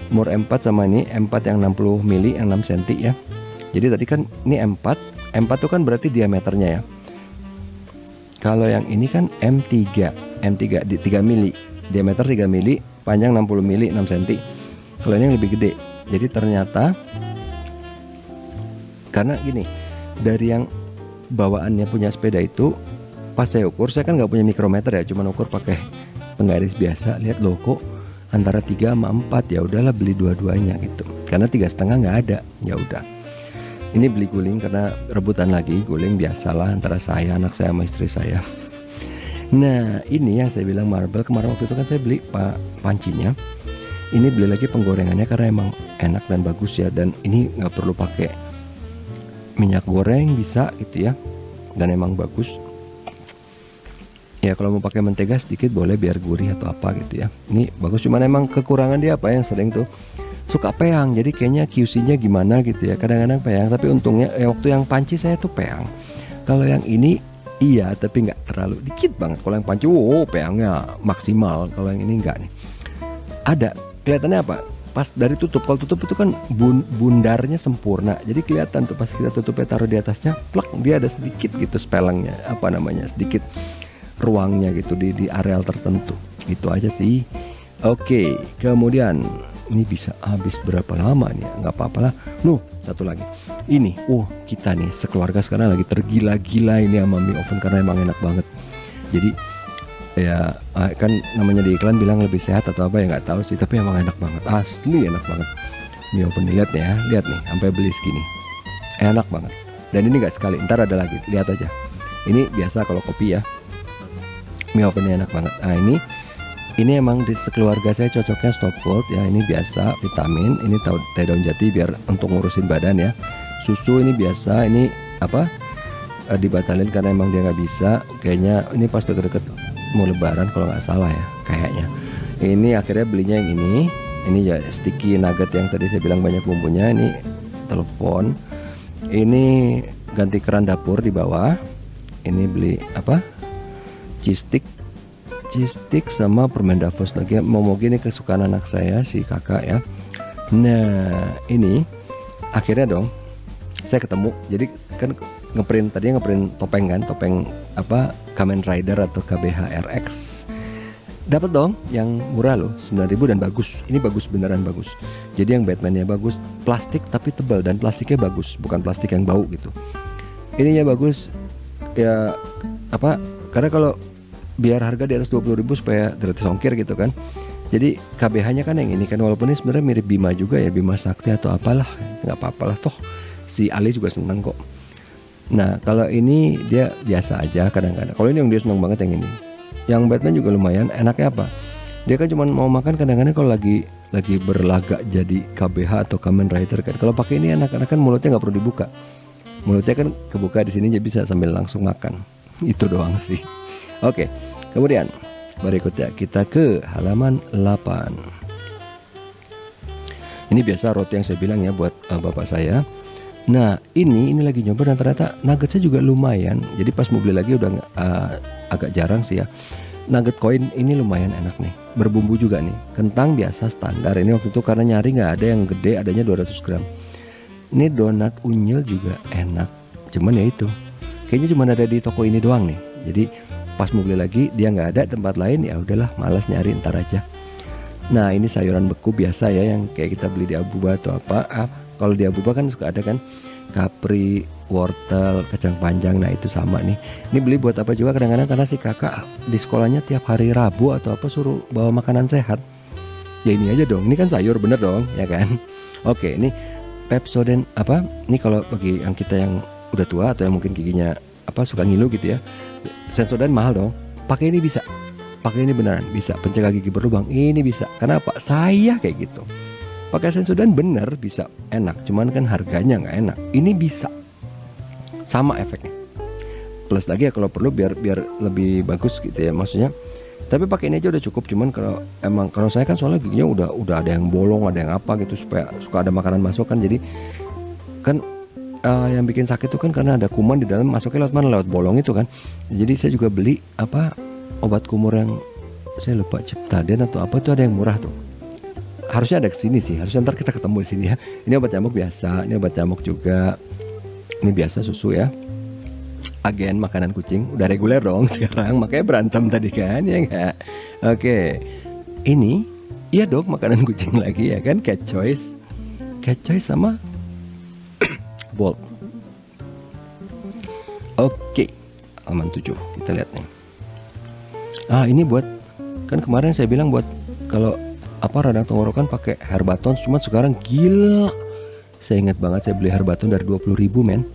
Mur M4 sama ini M4 yang 60 mili yang 6 cm ya. Jadi tadi kan ini M4 itu kan berarti diameternya ya. Kalau yang ini kan M3 di 3 mili, diameter 3 mili, panjang 60 mili 6 cm. Kalau ini yang lebih gede. Jadi ternyata karena gini, dari yang bawaannya punya sepeda itu pas saya ukur, saya kan nggak punya mikrometer ya, cuma ukur pakai penggaris biasa. Lihat loh kok antara 3 sama 4, ya udahlah beli dua-duanya gitu. Karena 3,5 nggak ada, ya udah. Ini beli guling karena rebutan lagi, guling biasalah antara saya, anak saya sama istri saya. Nah ini yang saya bilang marble, kemarin waktu itu kan saya beli pancinya. Ini beli lagi penggorengannya karena emang enak dan bagus ya, dan ini nggak perlu pakai minyak goreng, bisa gitu ya, dan emang bagus. Ya kalau mau pakai mentega sedikit boleh biar gurih atau apa gitu ya. Ini bagus, cuman emang kekurangan dia apa yang sering tuh suka peang, jadi kayaknya QC-nya gimana gitu ya, kadang-kadang peang. Tapi untungnya waktu yang panci saya tuh peang. Kalau yang ini iya, tapi nggak terlalu, dikit banget. Kalau yang panci, peangnya maksimal. Kalau yang ini enggak nih. Ada kelihatannya apa? Pas dari tutup, kalau tutup itu kan bundarnya sempurna, jadi kelihatan tuh pas kita tutupnya taruh di atasnya, plak, dia ada sedikit gitu spelengnya, apa namanya, sedikit ruangnya gitu di areal tertentu. Itu aja sih. Oke, kemudian ini bisa habis berapa lama nih? Nggak apa-apa lah. Satu lagi. Ini, kita nih sekeluarga sekarang lagi tergila-gila ini sama mie oven karena emang enak banget. Jadi ya kan namanya di iklan bilang lebih sehat atau apa ya nggak tahu sih, tapi emang enak banget, asli enak banget mie oven. Lihat ya, lihat nih, sampai beli segini, enak banget. Dan ini nggak sekali, ntar ada lagi, lihat aja. Ini biasa kalau kopi ya, mie ovennya enak banget. Nah ini emang di sekeluarga saya cocoknya stop cold ya. Ini biasa vitamin, ini teh daun jati biar untuk ngurusin badan ya. Susu ini biasa, ini apa dibatalin karena emang dia nggak bisa. Kayaknya ini pas deket-deket mau lebaran kalau nggak salah ya, kayaknya. Ini akhirnya belinya yang ini ya sticky nugget yang tadi saya bilang banyak bumbunya. Ini telepon, ini ganti keran dapur di bawah. Ini beli apa, cheese stick sama permen Davos lagi. Mau gini kesukaan anak saya si kakak ya. Nah ini akhirnya dong saya ketemu, jadi kan ngeprint topeng kan, topeng apa Kamen Rider atau KBH RX. Dapat dong yang murah loh, 9.000 dan bagus. Ini bagus, beneran bagus. Jadi yang Batman-nya bagus, plastik tapi tebal dan plastiknya bagus, bukan plastik yang bau gitu. Ininya bagus ya, apa, karena kalau biar harga di atas 20.000 supaya gratis ongkir gitu kan. Jadi KBH-nya kan yang ini kan, walaupun ini sebenarnya mirip Bima juga ya, Bima Sakti atau apalah, nggak apa-apalah toh. Si Ali juga seneng kok. Nah kalau ini dia biasa aja kadang-kadang. Kalau ini yang dia seneng banget yang ini. Yang Batman juga lumayan. Enaknya apa? Dia kan cuma mau makan kadang-kadang kalau lagi berlagak jadi KBH atau Kamen Rider kan. Kalau pakai ini anak-anak kan mulutnya nggak perlu dibuka. Mulutnya kan kebuka di sini, jadi bisa sambil langsung makan. Itu doang sih. Oke. Kemudian berikutnya kita ke halaman 8. Ini biasa roti yang saya bilang ya buat bapak saya. Nah ini lagi nyoba dan ternyata nuggetnya juga lumayan. Jadi pas mau beli lagi udah agak jarang sih ya. Nugget koin ini lumayan enak nih. Berbumbu juga nih. Kentang biasa standar. Ini waktu itu karena nyari nggak ada yang gede, adanya 200 gram. Ini donat unyil juga enak. Cuman ya itu, kayaknya cuma ada di toko ini doang nih. Jadi pas mau beli lagi dia nggak ada tempat lain, ya udahlah malas nyari, ntar aja. Nah ini sayuran beku biasa ya, yang kayak kita beli di Abuba atau apa. Kalau di Abuba kan suka ada kan kapri, wortel, kacang panjang. Nah itu sama nih. Ini beli buat apa juga kadang-kadang, karena si kakak di sekolahnya tiap hari Rabu atau apa suruh bawa makanan sehat. Ya ini aja dong, ini kan sayur bener dong ya kan. Oke, ini Pepsodent apa? Ini kalau bagi yang kita yang udah tua atau yang mungkin giginya apa suka ngilu gitu ya, Sensodyne mahal dong. Pakai ini bisa, pakai ini beneran bisa pencegah gigi berlubang. Ini bisa. Kenapa? Saya kayak gitu. Pakai Sensodyne bener bisa enak, cuman kan harganya nggak enak. Ini bisa sama efeknya. Plus lagi ya kalau perlu biar lebih bagus gitu ya, maksudnya. Tapi pakai ini aja udah cukup. Cuman kalau saya kan soalnya giginya udah ada yang bolong, ada yang apa gitu, supaya suka ada makanan masuk kan. Jadi kan yang bikin sakit itu kan karena ada kuman di dalam, masuknya lewat mana? Lewat bolong itu kan. Jadi saya juga beli obat kumur yang saya lupa Ciptaden atau apa, itu ada yang murah tuh. Harusnya ada kesini sih, harusnya ntar kita ketemu di sini ya. Ini obat nyamuk biasa, ini obat nyamuk juga. Ini biasa susu ya. Agen makanan kucing, udah reguler dong sekarang, makanya berantem tadi kan ya enggak. Oke. Ini iya dong makanan kucing lagi ya kan, Cat Choice sama Bolt. Oke. Halaman 7 kita lihat nih. Ini buat, kan kemarin saya bilang buat kalau radang tenggorokan pakai Herbaton, cuma sekarang gila. Saya ingat banget saya beli Herbaton dari 20.000 men.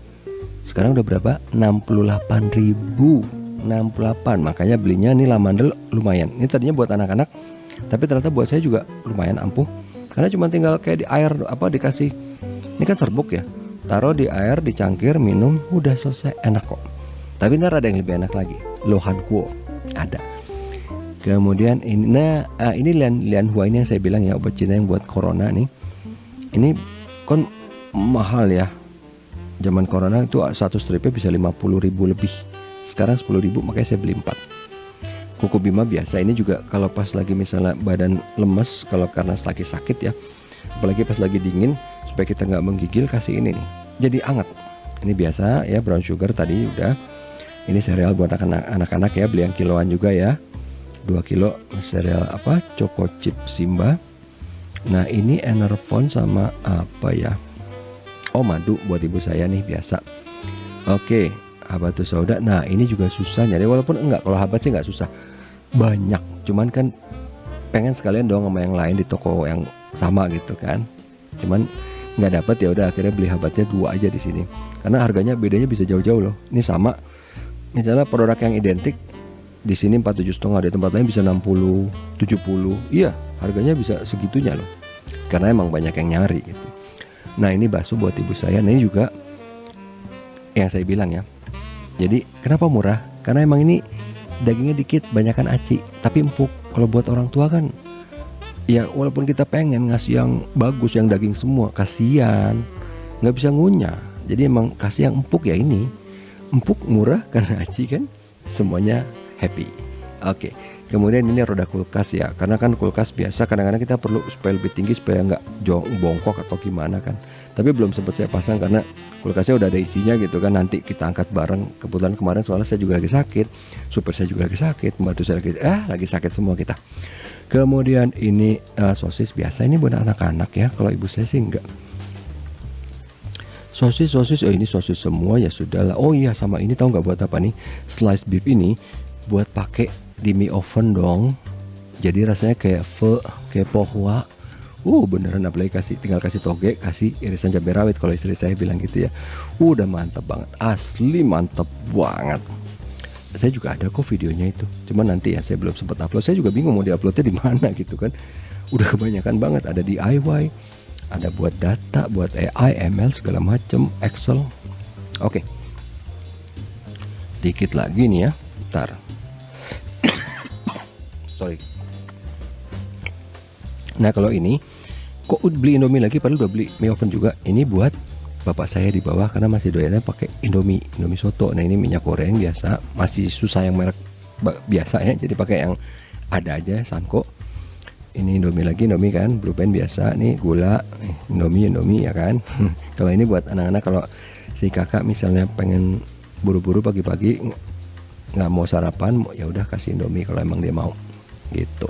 Sekarang udah berapa? 68.000. 68. Makanya belinya nih lavender lumayan. Ini tadinya buat anak-anak, tapi ternyata buat saya juga lumayan ampuh. Karena cuma tinggal kayak di air dikasih. Ini kan serbuk ya. Taruh di air, dicangkir, minum, udah selesai, enak kok. Tapi ntar ada yang lebih enak lagi. Lohan Kuo ada. Kemudian ini Lian Hua ini yang saya bilang ya, obat Cina yang buat corona nih. Ini kan mahal ya. Zaman corona itu satu stripnya bisa 50.000 lebih. Sekarang 10.000, makanya saya beli 4. Kuku Bima biasa, ini juga kalau pas lagi misalnya badan lemes, kalau karena lagi sakit ya, apalagi pas lagi dingin, supaya kita nggak menggigil, kasih ini nih. Jadi anget. Ini biasa ya, brown sugar tadi udah. Ini sereal buat anak-anak ya, beli yang kiloan juga ya. 2 kilo sereal Choco Chip Simba. Nah ini Enervon sama apa ya, madu buat ibu saya nih biasa. Oke, Habatus Sauda. Nah ini juga susah nyari, walaupun enggak, kalau habat sih nggak susah, banyak. Cuman kan pengen sekalian dong sama yang lain di toko yang sama gitu kan. Cuman nggak dapet, ya udah akhirnya beli habatnya 2 aja di sini. Karena harganya bedanya bisa jauh-jauh loh. Ini sama, misalnya produk yang identik di sini 47,5, di tempat lain bisa 60, 70. Iya, harganya bisa segitunya loh. Karena emang banyak yang nyari gitu. Nah ini bakso buat ibu saya. Nah ini juga yang saya bilang ya. Jadi kenapa murah? Karena emang ini dagingnya dikit, banyakan aci, tapi empuk. Kalau buat orang tua kan, ya walaupun kita pengen ngasih yang bagus, yang daging semua, kasihan, nggak bisa ngunyah. Jadi emang kasih yang empuk ya ini. Empuk, murah, karena aci kan, semuanya happy. Oke. Kemudian ini roda kulkas ya, karena kan kulkas biasa kadang-kadang kita perlu supaya lebih tinggi, supaya nggak bongkok atau gimana kan. Tapi belum sempat saya pasang karena kulkasnya udah ada isinya gitu kan, nanti kita angkat bareng. Kebetulan kemarin soalnya saya juga lagi sakit, supir saya juga lagi sakit, pembantu saya lagi sakit semua kita. Kemudian ini sosis biasa, ini buat anak-anak ya, kalau ibu saya sih enggak. Sosis, ini sosis semua ya sudahlah. Oh iya, sama ini tahu nggak buat apa nih? Slice beef ini buat pakai di mie oven dong. Jadi rasanya kayak pho, kayak pohwa. Beneran, apalagi tinggal kasih toge, kasih irisan cabai rawit, kalau istri saya bilang gitu ya. Udah mantap banget, asli mantap banget. Saya juga ada kok videonya itu. Cuman nanti ya saya belum sempat upload. Saya juga bingung mau diuploadnya di mana gitu kan. Udah kebanyakan banget, ada DIY, ada buat data, buat AI, ML segala macem, Excel. Oke. Dikit lagi nih ya. Bentar. Sorry. Nah kalau ini kok beli Indomie lagi, padahal udah beli mie oven juga. Ini buat bapak saya di bawah karena masih doyannya pakai Indomie soto. Nah ini minyak goreng biasa, masih susah yang merek biasa ya, jadi pakai yang ada aja, Sanko. Ini Indomie kan, Blue Band biasa. Nih gula, Indomie ya kan. Kalau ini buat anak-anak, kalau si kakak misalnya pengen buru-buru pagi-pagi nggak mau sarapan, ya udah kasih Indomie kalau emang dia mau gitu.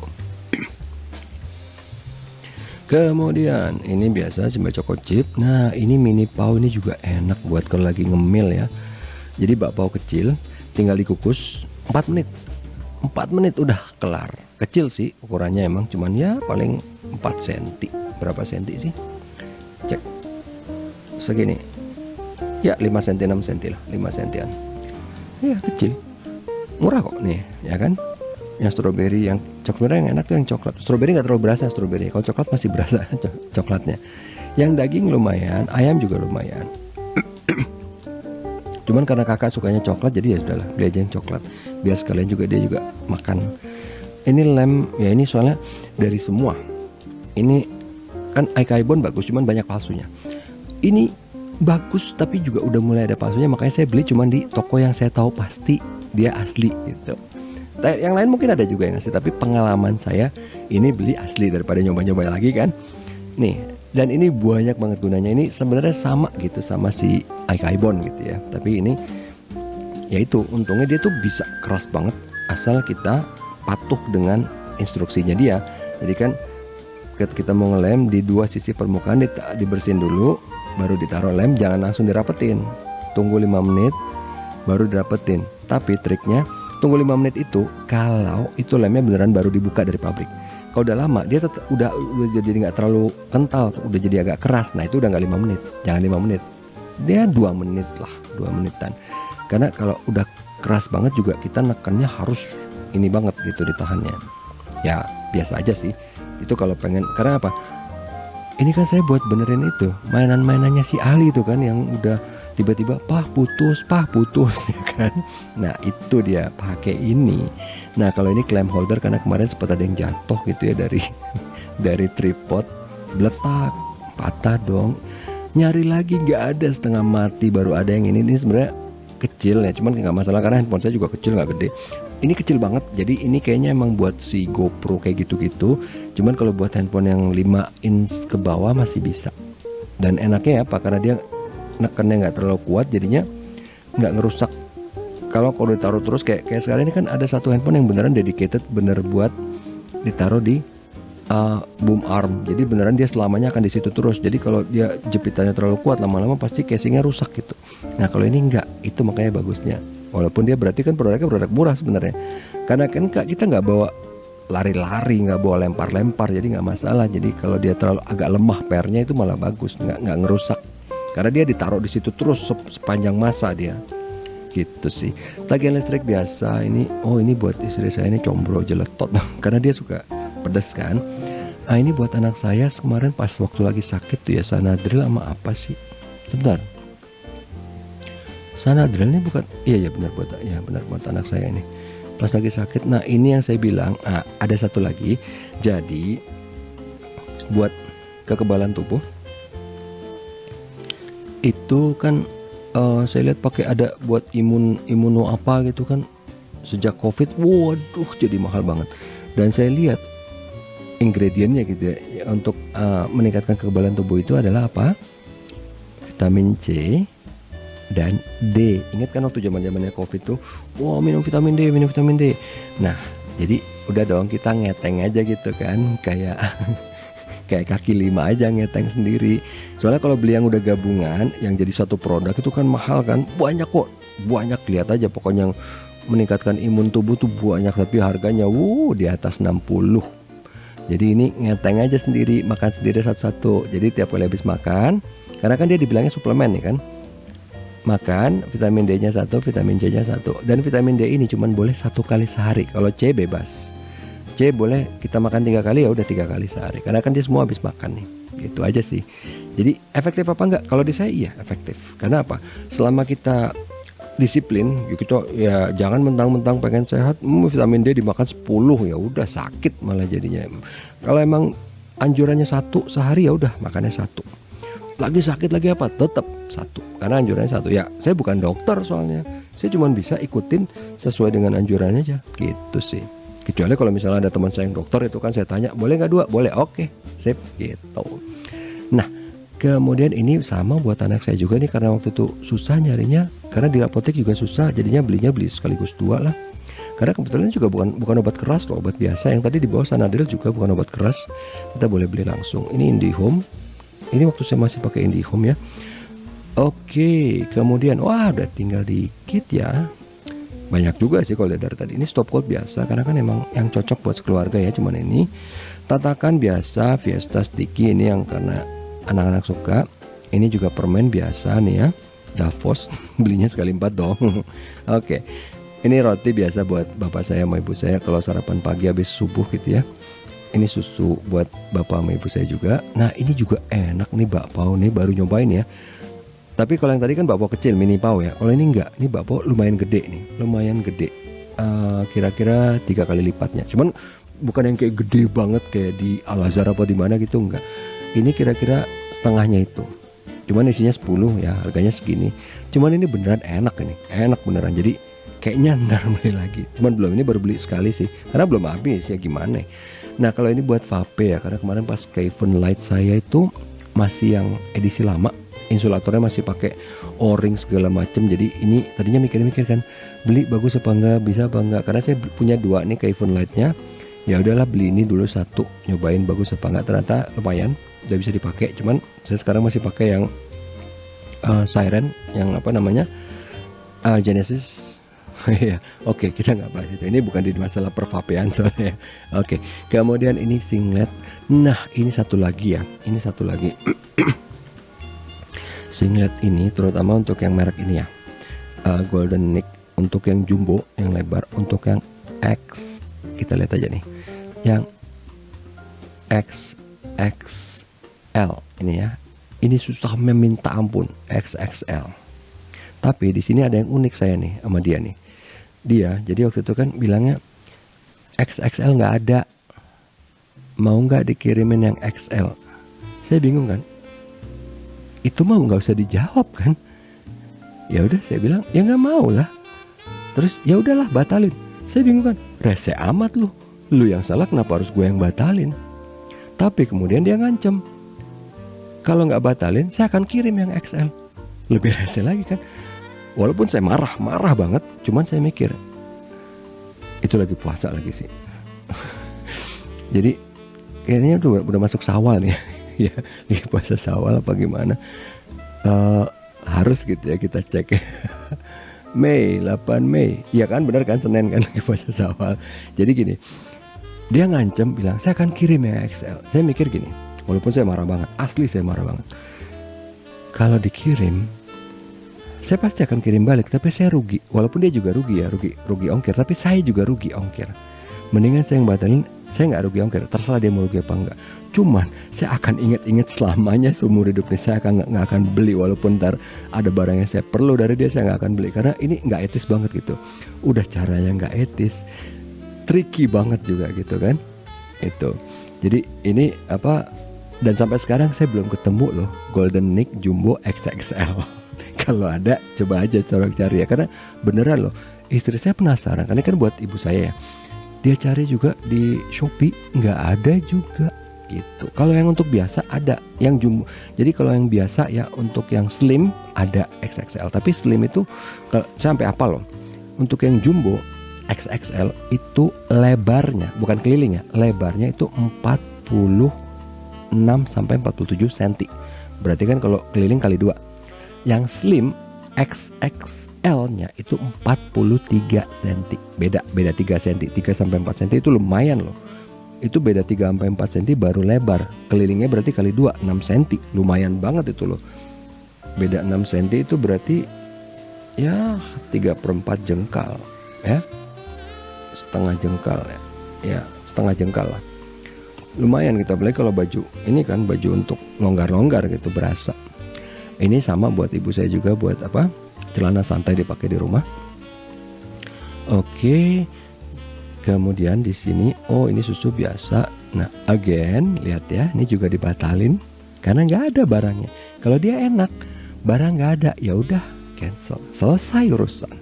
Kemudian ini biasa Simba Choco Chip. Nah ini mini pau, ini juga enak buat kalau lagi ngemil ya. Jadi bakpao kecil tinggal dikukus 4 menit 4 menit udah kelar. Kecil sih ukurannya emang, cuman ya paling 4 cm. Berapa senti sih? Cek. Segini. Ya 5 cm 6 cm lah, 5 cm. Ya kecil. Murah kok nih, ya kan? Yang strawberry, yang coklat yang enak tuh yang coklat. Strawberry nggak terlalu berasa strawberry. Kalau coklat masih berasa coklatnya. Yang daging lumayan, ayam juga lumayan. Cuman karena kakak sukanya coklat, jadi ya sudahlah, beli aja yang coklat. Biar sekalian juga dia juga makan. Ini lem, ya ini soalnya dari semua. Ini kan Aikaibon bagus, cuman banyak palsunya. Ini bagus tapi juga udah mulai ada palsunya, makanya saya beli cuman di toko yang saya tahu pasti dia asli gitu. Yang lain mungkin ada juga yang asli, tapi pengalaman saya ini beli asli daripada nyoba-nyoba lagi kan. Nih, dan ini banyak banget gunanya. Ini sebenarnya sama gitu sama si Aikaibon gitu ya. Tapi ini ya itu untungnya dia tuh bisa keras banget asal kita patuh dengan instruksinya dia. Jadi kan ketika kita mau ngelem di dua sisi permukaan dibersihin dulu, baru ditaruh lem, jangan langsung dirapetin. Tunggu 5 menit baru dirapetin. Tapi triknya tunggu 5 menit itu kalau itu lemnya beneran baru dibuka dari pabrik. Kalau udah lama dia tetap udah jadi nggak terlalu kental, udah jadi agak keras. Nah itu udah nggak 5 menit, jangan 5 menit. Dia 2 menit lah, 2 menitan. Karena kalau udah keras banget juga kita nekannya harus ini banget gitu ditahannya. Ya biasa aja sih. Itu kalau pengen, karena apa? Ini kan saya buat benerin itu mainan-mainannya si Ali itu kan yang udah tiba-tiba pah putus ya kan. Nah itu dia pakai ini. Nah kalau ini clamp holder karena kemarin sempat ada yang jatuh gitu ya dari tripod, beletak, patah dong. Nyari lagi nggak ada, setengah mati baru ada yang ini sebenarnya kecil ya, cuman nggak masalah karena handphone saya juga kecil, nggak gede. Ini kecil banget, jadi ini kayaknya emang buat si GoPro kayak gitu-gitu. Cuman kalau buat handphone yang 5 inch ke bawah masih bisa. Dan enaknya apa? Karena dia nekannya nggak terlalu kuat, jadinya nggak ngerusak. Kalau ditaruh terus kayak sekarang ini kan ada satu handphone yang beneran dedicated bener buat ditaruh di boom arm. Jadi beneran dia selamanya akan di situ terus. Jadi kalau dia jepitannya terlalu kuat, lama-lama pasti casingnya rusak gitu. Nah kalau ini enggak, itu makanya bagusnya. Walaupun dia berarti kan produknya produk murah sebenarnya. Karena kan kita nggak bawa lari-lari, nggak bawa lempar-lempar, jadi nggak masalah. Jadi kalau dia terlalu agak lemah pernya itu malah bagus, nggak ngerusak. Karena dia ditaruh di situ terus sepanjang masa dia. Gitu sih. Tagihan listrik biasa ini. Oh ini buat istri saya ini combro jeletot karena dia suka pedas kan. Ah ini buat anak saya kemarin pas waktu lagi sakit tuh ya, Sanadril sama apa sih? Sebentar. Sanadril ini bukan, iya benar buat anak saya ini pas lagi sakit. Nah ini yang saya bilang, ada satu lagi. Jadi buat kekebalan tubuh itu kan saya lihat pakai ada buat imuno apa gitu kan sejak COVID. Waduh jadi mahal banget. Dan saya lihat ingredientnya gitu ya untuk meningkatkan kekebalan tubuh itu adalah apa? Vitamin C dan D. Ingat kan waktu zamannya COVID tuh, wow minum vitamin D. Nah, jadi udah dong kita ngeteng aja gitu kan, kayak kaki 5 aja ngeteng sendiri. Soalnya kalau beli yang udah gabungan, yang jadi satu produk itu kan mahal kan, banyak kok, lihat aja pokoknya yang meningkatkan imun tubuh tuh banyak, tapi harganya di atas 60. Jadi ini ngeteng aja sendiri, makan sendiri satu-satu. Jadi tiap kali habis makan, karena kan dia dibilangnya suplemen ya kan, makan vitamin D-nya 1, vitamin C-nya 1. Dan vitamin D ini cuman boleh 1 kali sehari. Kalau C bebas. C boleh kita makan 3 kali, ya udah 3 kali sehari. Karena kan dia semua habis makan nih. Gitu aja sih. Jadi efektif apa enggak? Kalau di saya iya efektif. Karena apa? Selama kita disiplin, kita ya jangan mentang-mentang pengen sehat, vitamin D dimakan 10, ya udah sakit malah jadinya. Kalau emang anjurannya 1 sehari, ya udah makannya 1. Lagi sakit lagi apa? Tetap 1. Karena anjurannya 1. Ya, saya bukan dokter soalnya. Saya cuma bisa ikutin sesuai dengan anjurannya aja. Gitu sih. Kecuali kalau misalnya ada teman saya yang dokter itu kan saya tanya, boleh nggak 2? Boleh, oke, sip, gitu. Nah, kemudian ini sama buat anak saya juga nih, karena waktu itu susah nyarinya, karena di apotek juga susah, jadinya beli sekaligus 2 lah. Karena kebetulan juga bukan obat keras loh, obat biasa. Yang tadi di bawah Sanadril juga bukan obat keras. Kita boleh beli langsung. Ini IndiHome. Ini waktu saya masih pakai IndiHome ya. Oke, kemudian udah tinggal dikit ya. Banyak juga sih kalau dari tadi. Ini stop cold biasa karena kan emang yang cocok buat keluarga ya, cuman ini. Tatakan biasa, Fiesta Sticky ini yang karena anak-anak suka. Ini juga permen biasa nih ya, Davos. Belinya sekali 4 dong. Oke. Ini roti biasa buat bapak saya sama ibu saya kalau sarapan pagi habis subuh gitu ya. Ini susu buat bapak sama ibu saya juga. Nah ini juga enak nih bakpao nih, baru nyobain ya. Tapi kalau yang tadi kan bakpao kecil mini pao ya. Kalau ini enggak, ini bakpao lumayan gede nih, lumayan gede. Kira-kira 3 kali lipatnya. Cuman bukan yang kayak gede banget kayak di Al Azhar apa di mana gitu, enggak. Ini kira-kira setengahnya itu. Cuman isinya 10 ya, harganya segini. Cuman ini beneran enak ini, enak beneran. Jadi kayaknya ntar beli lagi. Cuman belum, ini baru beli sekali sih, karena belum habis ya gimana. Nah kalau ini buat vape ya, karena kemarin pas ke event light saya itu masih yang edisi lama, insulatornya masih pakai o-ring segala macem. Jadi ini tadinya mikir-mikir kan, beli bagus apa enggak, bisa apa enggak, karena saya punya 2 nih ke event lightnya. Ya udahlah beli ini dulu 1, nyobain bagus apa enggak. Ternyata lumayan, udah bisa dipakai. Cuman saya sekarang masih pakai yang Siren, yang apa namanya, Genesis. Ya, oke, kita nggak bahas itu. Ini bukan di masalah pervapean soalnya. Oke, kemudian ini singlet. Nah, ini satu lagi ya. Ini satu lagi. Singlet ini terutama untuk yang merek ini ya. Golden Nick, untuk yang jumbo, yang lebar, untuk yang X. Kita lihat aja nih. Yang XXL ini ya. Ini susah meminta ampun, XXL. Tapi di sini ada yang unik saya nih sama dia nih. Dia jadi waktu itu kan bilangnya XXL nggak ada, mau nggak dikirimin yang XL. Saya bingung kan, itu mau nggak usah dijawab kan. Ya udah saya bilang ya nggak mau lah. Terus ya udahlah batalin. Saya bingung kan, rese amat lu yang salah, kenapa harus gue yang batalin. Tapi kemudian dia ngancem, kalau nggak batalin saya akan kirim yang XL. Lebih rese lagi kan. Walaupun saya marah banget, cuman saya mikir itu lagi puasa lagi sih. Jadi kayaknya udah masuk Syawal nih ya, lagi puasa Syawal apa gimana. Harus gitu ya kita cek. Mei, 8 Mei. Iya kan, benar kan, Senin kan lagi puasa Syawal. Jadi gini, dia ngancem bilang saya akan kirim ya XL. Saya mikir gini, walaupun saya marah banget, asli saya marah banget. Kalau dikirim saya pasti akan kirim balik, tapi saya rugi. Walaupun dia juga rugi ya, rugi ongkir, tapi saya juga rugi ongkir. Mendingan saya yang batalin, saya nggak rugi ongkir, terserah dia mau rugi apa enggak. Cuman saya akan ingat-ingat selamanya seumur hidup nih, saya nggak akan beli. Walaupun ntar ada barang yang saya perlu dari dia, saya nggak akan beli, karena ini nggak etis banget gitu. Udah caranya nggak etis, tricky banget juga gitu kan. Itu. Jadi ini apa? Dan sampai sekarang saya belum ketemu loh Golden Nick Jumbo XXL. Kalau ada coba aja cari ya, karena beneran loh, istri saya penasaran, karena kan buat ibu saya ya, dia cari juga di Shopee nggak ada juga gitu. Kalau yang untuk biasa ada yang jumbo, jadi kalau yang biasa ya untuk yang slim ada XXL, tapi slim itu sampai apa loh, untuk yang jumbo XXL itu lebarnya, bukan kelilingnya, lebarnya itu 46 sampai 47 cm. Berarti kan kalau keliling kali 2. Yang slim XXL-nya itu 43 cm. Beda 3 cm, 3 sampai 4 cm itu lumayan loh. Itu beda 3 sampai 4 cm baru lebar. Kelilingnya berarti kali 2, 6 cm. Lumayan banget itu loh. Beda 6 cm itu berarti ya 3/4 jengkal ya. Setengah jengkal ya. Ya, setengah jengkal lah. Lumayan kita beli kalau baju. Ini kan baju untuk longgar-longgar gitu, berasa. Ini sama buat ibu saya juga, buat apa? Celana santai dipakai di rumah. Oke. Kemudian di sini, oh ini susu biasa. Nah, again, lihat ya, ini juga dibatalin karena nggak ada barangnya. Kalau dia enak, barang nggak ada, ya udah cancel, selesai urusan.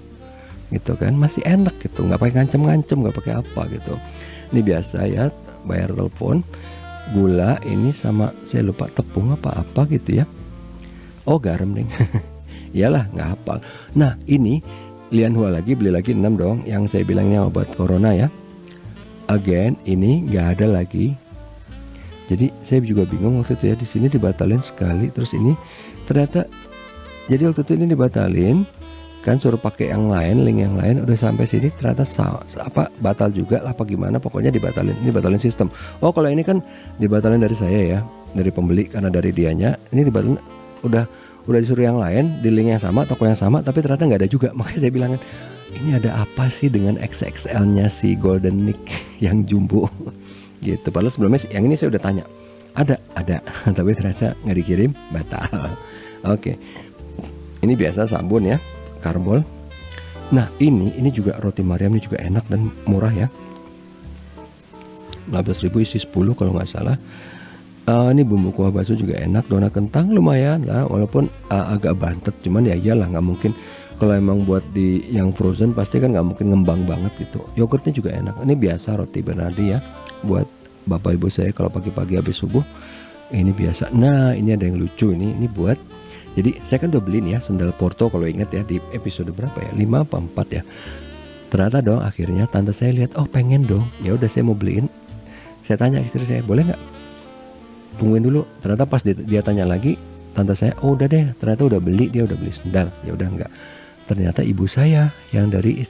Gitu kan, masih enak gitu, nggak pakai ngancem-ngancem, nggak pakai apa gitu. Ini biasa ya, bayar telepon, gula ini sama saya lupa tepung apa gitu ya. Oh garam nih. Iyalah nggak hafal. Nah ini Lianhua lagi, beli lagi 6 dong, yang saya bilangnya obat corona ya. Again ini nggak ada lagi. Jadi saya juga bingung waktu itu ya, di sini dibatalin sekali, terus ini ternyata jadi waktu itu ini dibatalin kan, suruh pakai yang lain, link yang lain, udah sampai sini ternyata batal juga lah apa gimana, pokoknya dibatalin. Ini batalin sistem. Oh kalau ini kan dibatalin dari saya ya, dari pembeli, karena dari dianya. Ini dibatalin udah disuruh yang lain di link yang sama, toko yang sama, tapi ternyata nggak ada juga. Makanya saya bilang kan, ini ada apa sih dengan XXL-nya si Golden Nick yang jumbo gitu. Padahal sebelumnya yang ini saya udah tanya, ada tapi ternyata nggak dikirim, batal. Oke. Ini biasa sabun ya, karbol. Nah ini juga roti Mariam, ini juga enak dan murah ya, 15.000 isi 10 kalau nggak salah. Ini bumbu kuah bakso juga enak, donat kentang lumayan lah, walaupun agak bantet, cuman ya iyalah, nggak mungkin kalau emang buat di yang frozen pasti kan nggak mungkin ngembang banget gitu. Yogurtnya juga enak. Ini biasa roti Bernardi ya, buat bapak ibu saya kalau pagi-pagi habis subuh. Ini biasa. Nah ini ada yang lucu, ini buat, jadi saya kan udah beliin ya sendal Porto kalau ingat ya di episode berapa ya, 5 apa 4 ya. Ternyata dong akhirnya tante saya lihat, oh pengen dong, ya udah saya mau beliin. Saya tanya istri saya, boleh nggak? Tungguin dulu. Ternyata pas dia tanya lagi, tante saya, oh udah deh, ternyata udah beli, dia udah beli sendal. Ya udah enggak. Ternyata ibu saya yang dari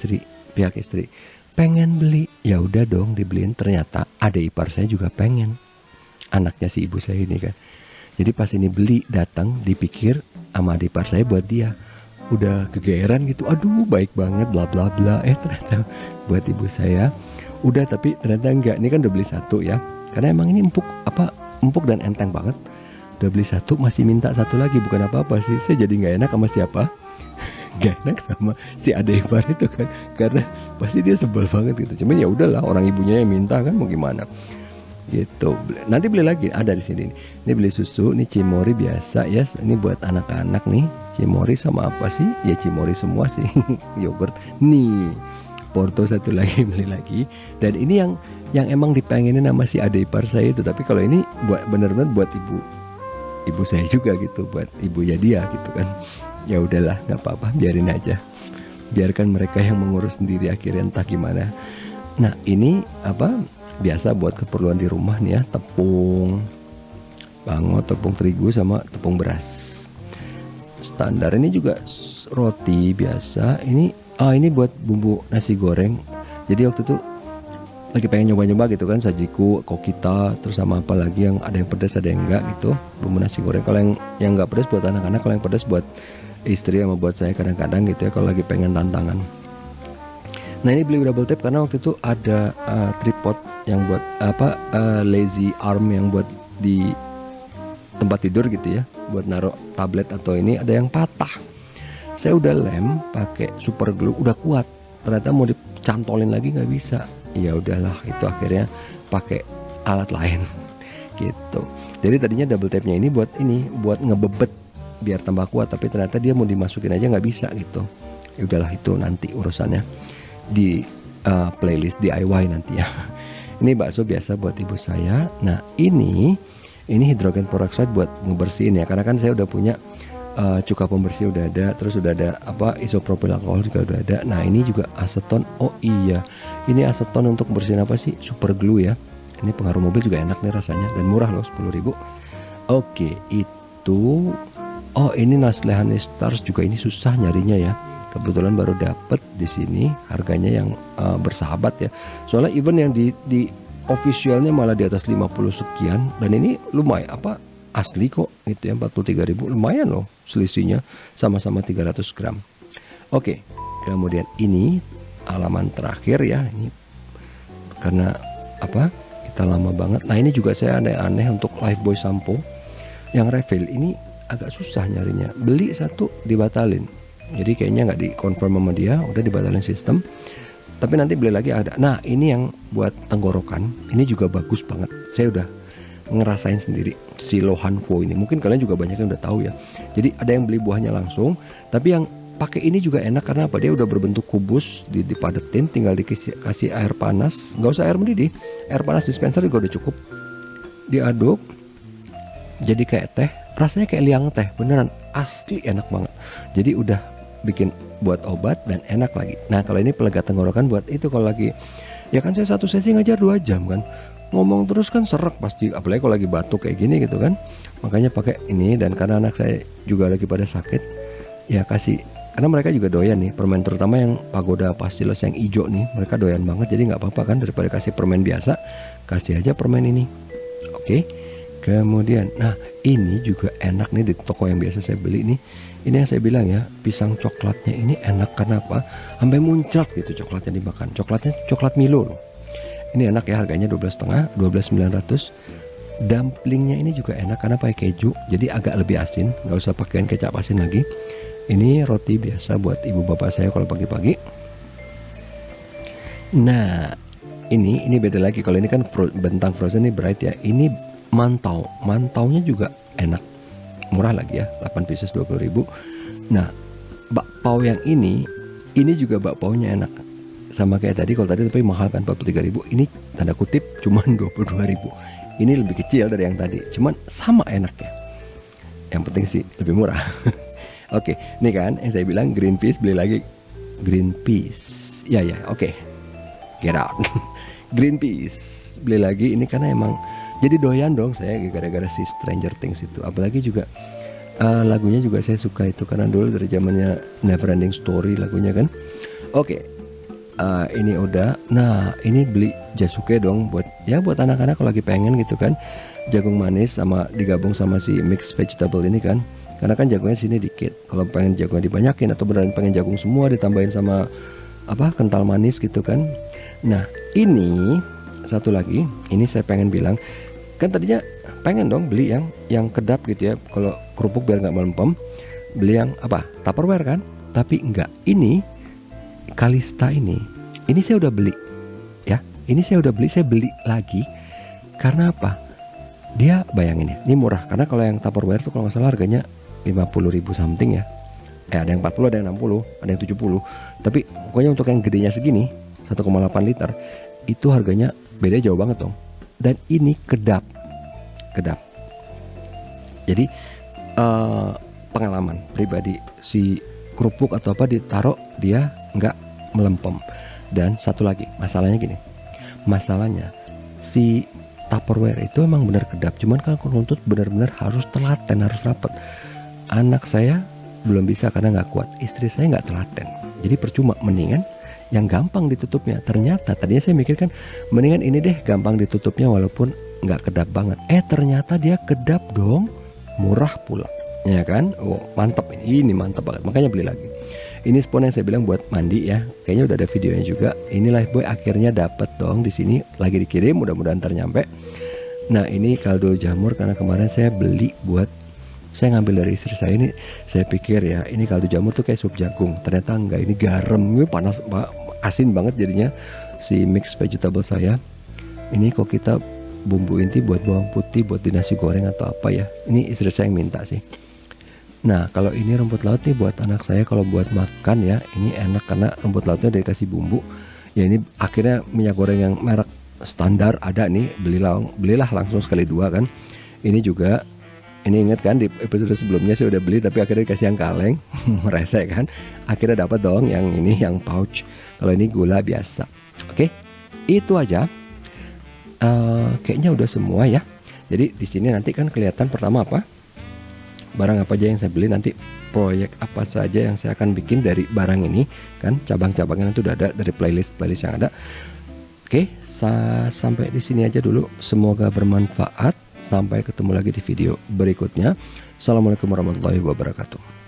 pihak istri pengen beli, ya udah dong dibeliin. Ternyata adik ipar saya juga pengen, anaknya si ibu saya ini kan. Jadi pas ini beli datang, dipikir sama adik ipar saya buat dia, udah kegeeran gitu, aduh baik banget bla bla bla. Ternyata buat ibu saya udah, tapi ternyata enggak. Ini kan udah beli satu ya, karena emang ini empuk dan enteng banget. Udah beli satu masih minta satu lagi, bukan apa-apa sih, saya jadi nggak enak sama siapa? Gak enak sama si adik ipar itu kan, karena pasti dia sebel banget gitu. Cuman ya udahlah, orang ibunya yang minta kan, mau gimana gitu. Nanti beli lagi, ada di sini. Ini beli susu, ini Cimori biasa ya, ini buat anak-anak nih. Cimori sama apa sih? Ya Cimori semua sih. Yogurt. Nih Porto satu lagi beli lagi. Dan ini yang emang dipengenin sama si adik ipar saya itu. Tapi kalau ini buat bener-bener buat ibu saya juga gitu, buat ibunya dia gitu kan. Ya udahlah, nggak apa-apa, biarin aja, biarkan mereka yang mengurus sendiri akhirnya, entah gimana. Nah ini biasa buat keperluan di rumah nih ya, tepung bangot, tepung terigu sama tepung beras standar. Ini juga roti biasa. Ini buat bumbu nasi goreng. Jadi waktu itu lagi pengen nyoba-nyoba gitu kan, sajiku, kokita, terus sama apa lagi yang ada yang pedas ada yang enggak gitu, bumbu nasi goreng. Kalau yang enggak pedas buat anak-anak, kalau yang pedas buat istri sama buat saya kadang-kadang gitu ya, kalau lagi pengen tantangan. Nah ini beli double tap karena waktu itu ada tripod yang buat lazy arm yang buat di tempat tidur gitu ya, buat naruh tablet atau ini, ada yang patah. Saya udah lem pakai super glue, udah kuat, ternyata mau dicantolin lagi nggak bisa. Ya udahlah, itu akhirnya pakai alat lain gitu. Jadi tadinya double tapnya ini buat ngebebet biar tambah kuat, tapi ternyata dia mau dimasukin aja nggak bisa gitu. Ya udahlah, itu nanti urusannya di playlist DIY nanti ya. Ini bakso biasa buat ibu saya. Nah ini hidrogen peroxide buat ngebersihin ya, karena kan saya udah punya cuka pembersih udah ada, terus udah ada isopropil alkohol juga udah ada. Nah ini juga aseton. Oh iya, ini aseton untuk bersihin apa sih? Super glue ya. Ini pengaruh mobil juga enak nih rasanya dan murah loh, 10.000. Oke, itu. Oh ini Nestle Honey Stars juga, ini susah nyarinya ya. Kebetulan baru dapet di sini, harganya yang bersahabat ya. Soalnya even yang di officialnya malah di atas 50 sekian, dan ini lumayan asli kok gitu ya, 43.000, lumayan loh selisihnya, sama-sama 300 gram. Oke, kemudian ini halaman terakhir ya, ini karena kita lama banget. Nah ini juga saya aneh-aneh untuk Lifebuoy sampo yang refill, ini agak susah nyarinya, beli satu dibatalin, jadi kayaknya nggak dikonfirm sama dia, udah dibatalin sistem. Tapi nanti beli lagi ada. Nah ini yang buat tenggorokan, ini juga bagus banget, saya udah ngerasain sendiri si Lohanfo ini. Mungkin kalian juga banyak yang udah tahu ya. Jadi ada yang beli buahnya langsung, tapi yang pakai ini juga enak karena dia udah berbentuk kubus, dipadetin, tinggal kasih air panas, nggak usah air mendidih, air panas dispenser juga udah cukup, diaduk jadi kayak teh, rasanya kayak liang teh, beneran asli enak banget. Jadi udah bikin buat obat dan enak lagi. Nah kalau ini pelega tenggorokan buat itu, kalau lagi ya kan saya satu sesi ngajar 2 jam kan, ngomong terus kan serak pasti, apalagi kalau lagi batuk kayak gini gitu kan. Makanya pakai ini, dan karena anak saya juga lagi pada sakit ya kasih, karena mereka juga doyan nih permen, terutama yang Pagoda Pastilles yang hijau nih, mereka doyan banget. Jadi nggak apa-apa kan, daripada kasih permen biasa, kasih aja permen ini. Oke, Kemudian, nah ini juga enak nih di toko yang biasa saya beli nih. Ini yang saya bilang ya, pisang coklatnya ini enak karena apa? Sampai muncrat gitu coklatnya dimakan. Coklatnya coklat Milo loh. Ini enak ya, harganya 12,5, 12.900. Dumplingnya ini juga enak karena pakai keju, jadi agak lebih asin, nggak usah pakaiin kecap asin lagi. Ini roti biasa buat ibu bapak saya kalau pagi-pagi. Nah, ini beda lagi. Kalau ini kan bentang frozen ini bright ya. Ini mantaunya juga enak, murah lagi ya, 8 pieces 20.000. Nah, bakpao yang ini juga bakpaonya enak, sama kayak tadi. Kalau tadi tapi mahal kan 43.000, ini tanda kutip cuman 22.000. Ini lebih kecil dari yang tadi, cuman sama enaknya. Yang penting sih lebih murah. Oke, ini kan yang saya bilang green peas, beli lagi green peas. Ya, oke. Get out. Green peas beli lagi ini karena emang jadi doyan dong saya gara-gara si Stranger Things itu. Apalagi juga lagunya juga saya suka itu karena dulu dari zamannya Neverending Story lagunya kan. Oke, ini udah. Nah, ini beli jasuke dong buat anak-anak kalau lagi pengen gitu kan. Jagung manis sama digabung sama si mixed vegetable ini kan. Karena kan jagungnya sini dikit. Kalau pengen jagungnya dibanyakin atau beneran pengen jagung semua ditambahin sama kental manis gitu kan. Nah, ini satu lagi, ini saya pengen bilang, kan tadinya pengen dong beli yang kedap gitu ya, kalau kerupuk biar nggak melempem, beli yang Tupperware kan, tapi enggak. Ini Kalista ini saya udah beli ya, saya beli lagi karena apa? Dia bayangin ya, ini murah karena kalau yang Tupperware tuh kalau nggak salah harganya 50.000 something ya. Ada yang 40, ada yang 60, ada yang 70. Tapi pokoknya untuk yang gedenya segini 1,8 liter itu harganya beda jauh banget dong. Dan ini kedap. Jadi pengalaman pribadi, si kerupuk atau apa ditaruh dia nggak melempem. Dan satu lagi masalahnya si Tupperware itu emang benar kedap. Cuman kalau nuntut benar-benar harus telaten, harus rapet. Anak saya belum bisa karena nggak kuat, istri saya nggak telaten, jadi percuma. Mendingan yang gampang ditutupnya. Ternyata tadinya saya mikir kan mendingan ini deh gampang ditutupnya walaupun nggak kedap banget. Ternyata dia kedap dong, murah pula ya kan. Mantap, ini mantap banget, makanya beli lagi. Ini spon yang saya bilang buat mandi ya, kayaknya udah ada videonya juga. Ini Lifebuoy akhirnya dapat dong di sini, lagi dikirim, mudah-mudahan ternyampe. Nah, ini kaldu jamur karena kemarin saya beli saya ngambil dari istri saya. Ini saya pikir ya ini kaldu jamur tuh kayak sup jagung, ternyata enggak, ini garam, ini panas, asin banget jadinya si mixed vegetable saya. Ini kok kita bumbu inti buat bawang putih, buat di nasi goreng atau apa ya, ini istri saya yang minta sih. Nah, kalau ini rumput laut nih buat anak saya kalau buat makan ya, ini enak karena rumput lautnya dikasih bumbu. Ya ini akhirnya minyak goreng yang merek standar ada nih, belilah langsung sekali 2 kan. Ini juga, ini ingat kan di episode sebelumnya saya udah beli tapi akhirnya dikasih yang kaleng, merese kan. Akhirnya dapat dong yang ini, yang pouch. Kalau ini gula biasa. Oke, itu aja. Kayaknya udah semua ya. Jadi di sini nanti kan kelihatan pertama barang apa aja yang saya beli, nanti proyek apa saja yang saya akan bikin dari barang ini kan, cabang-cabangnya nanti udah ada dari playlist yang ada. Oke, sampai di sini aja dulu. Semoga bermanfaat. Sampai ketemu lagi di video berikutnya. Assalamualaikum warahmatullahi wabarakatuh.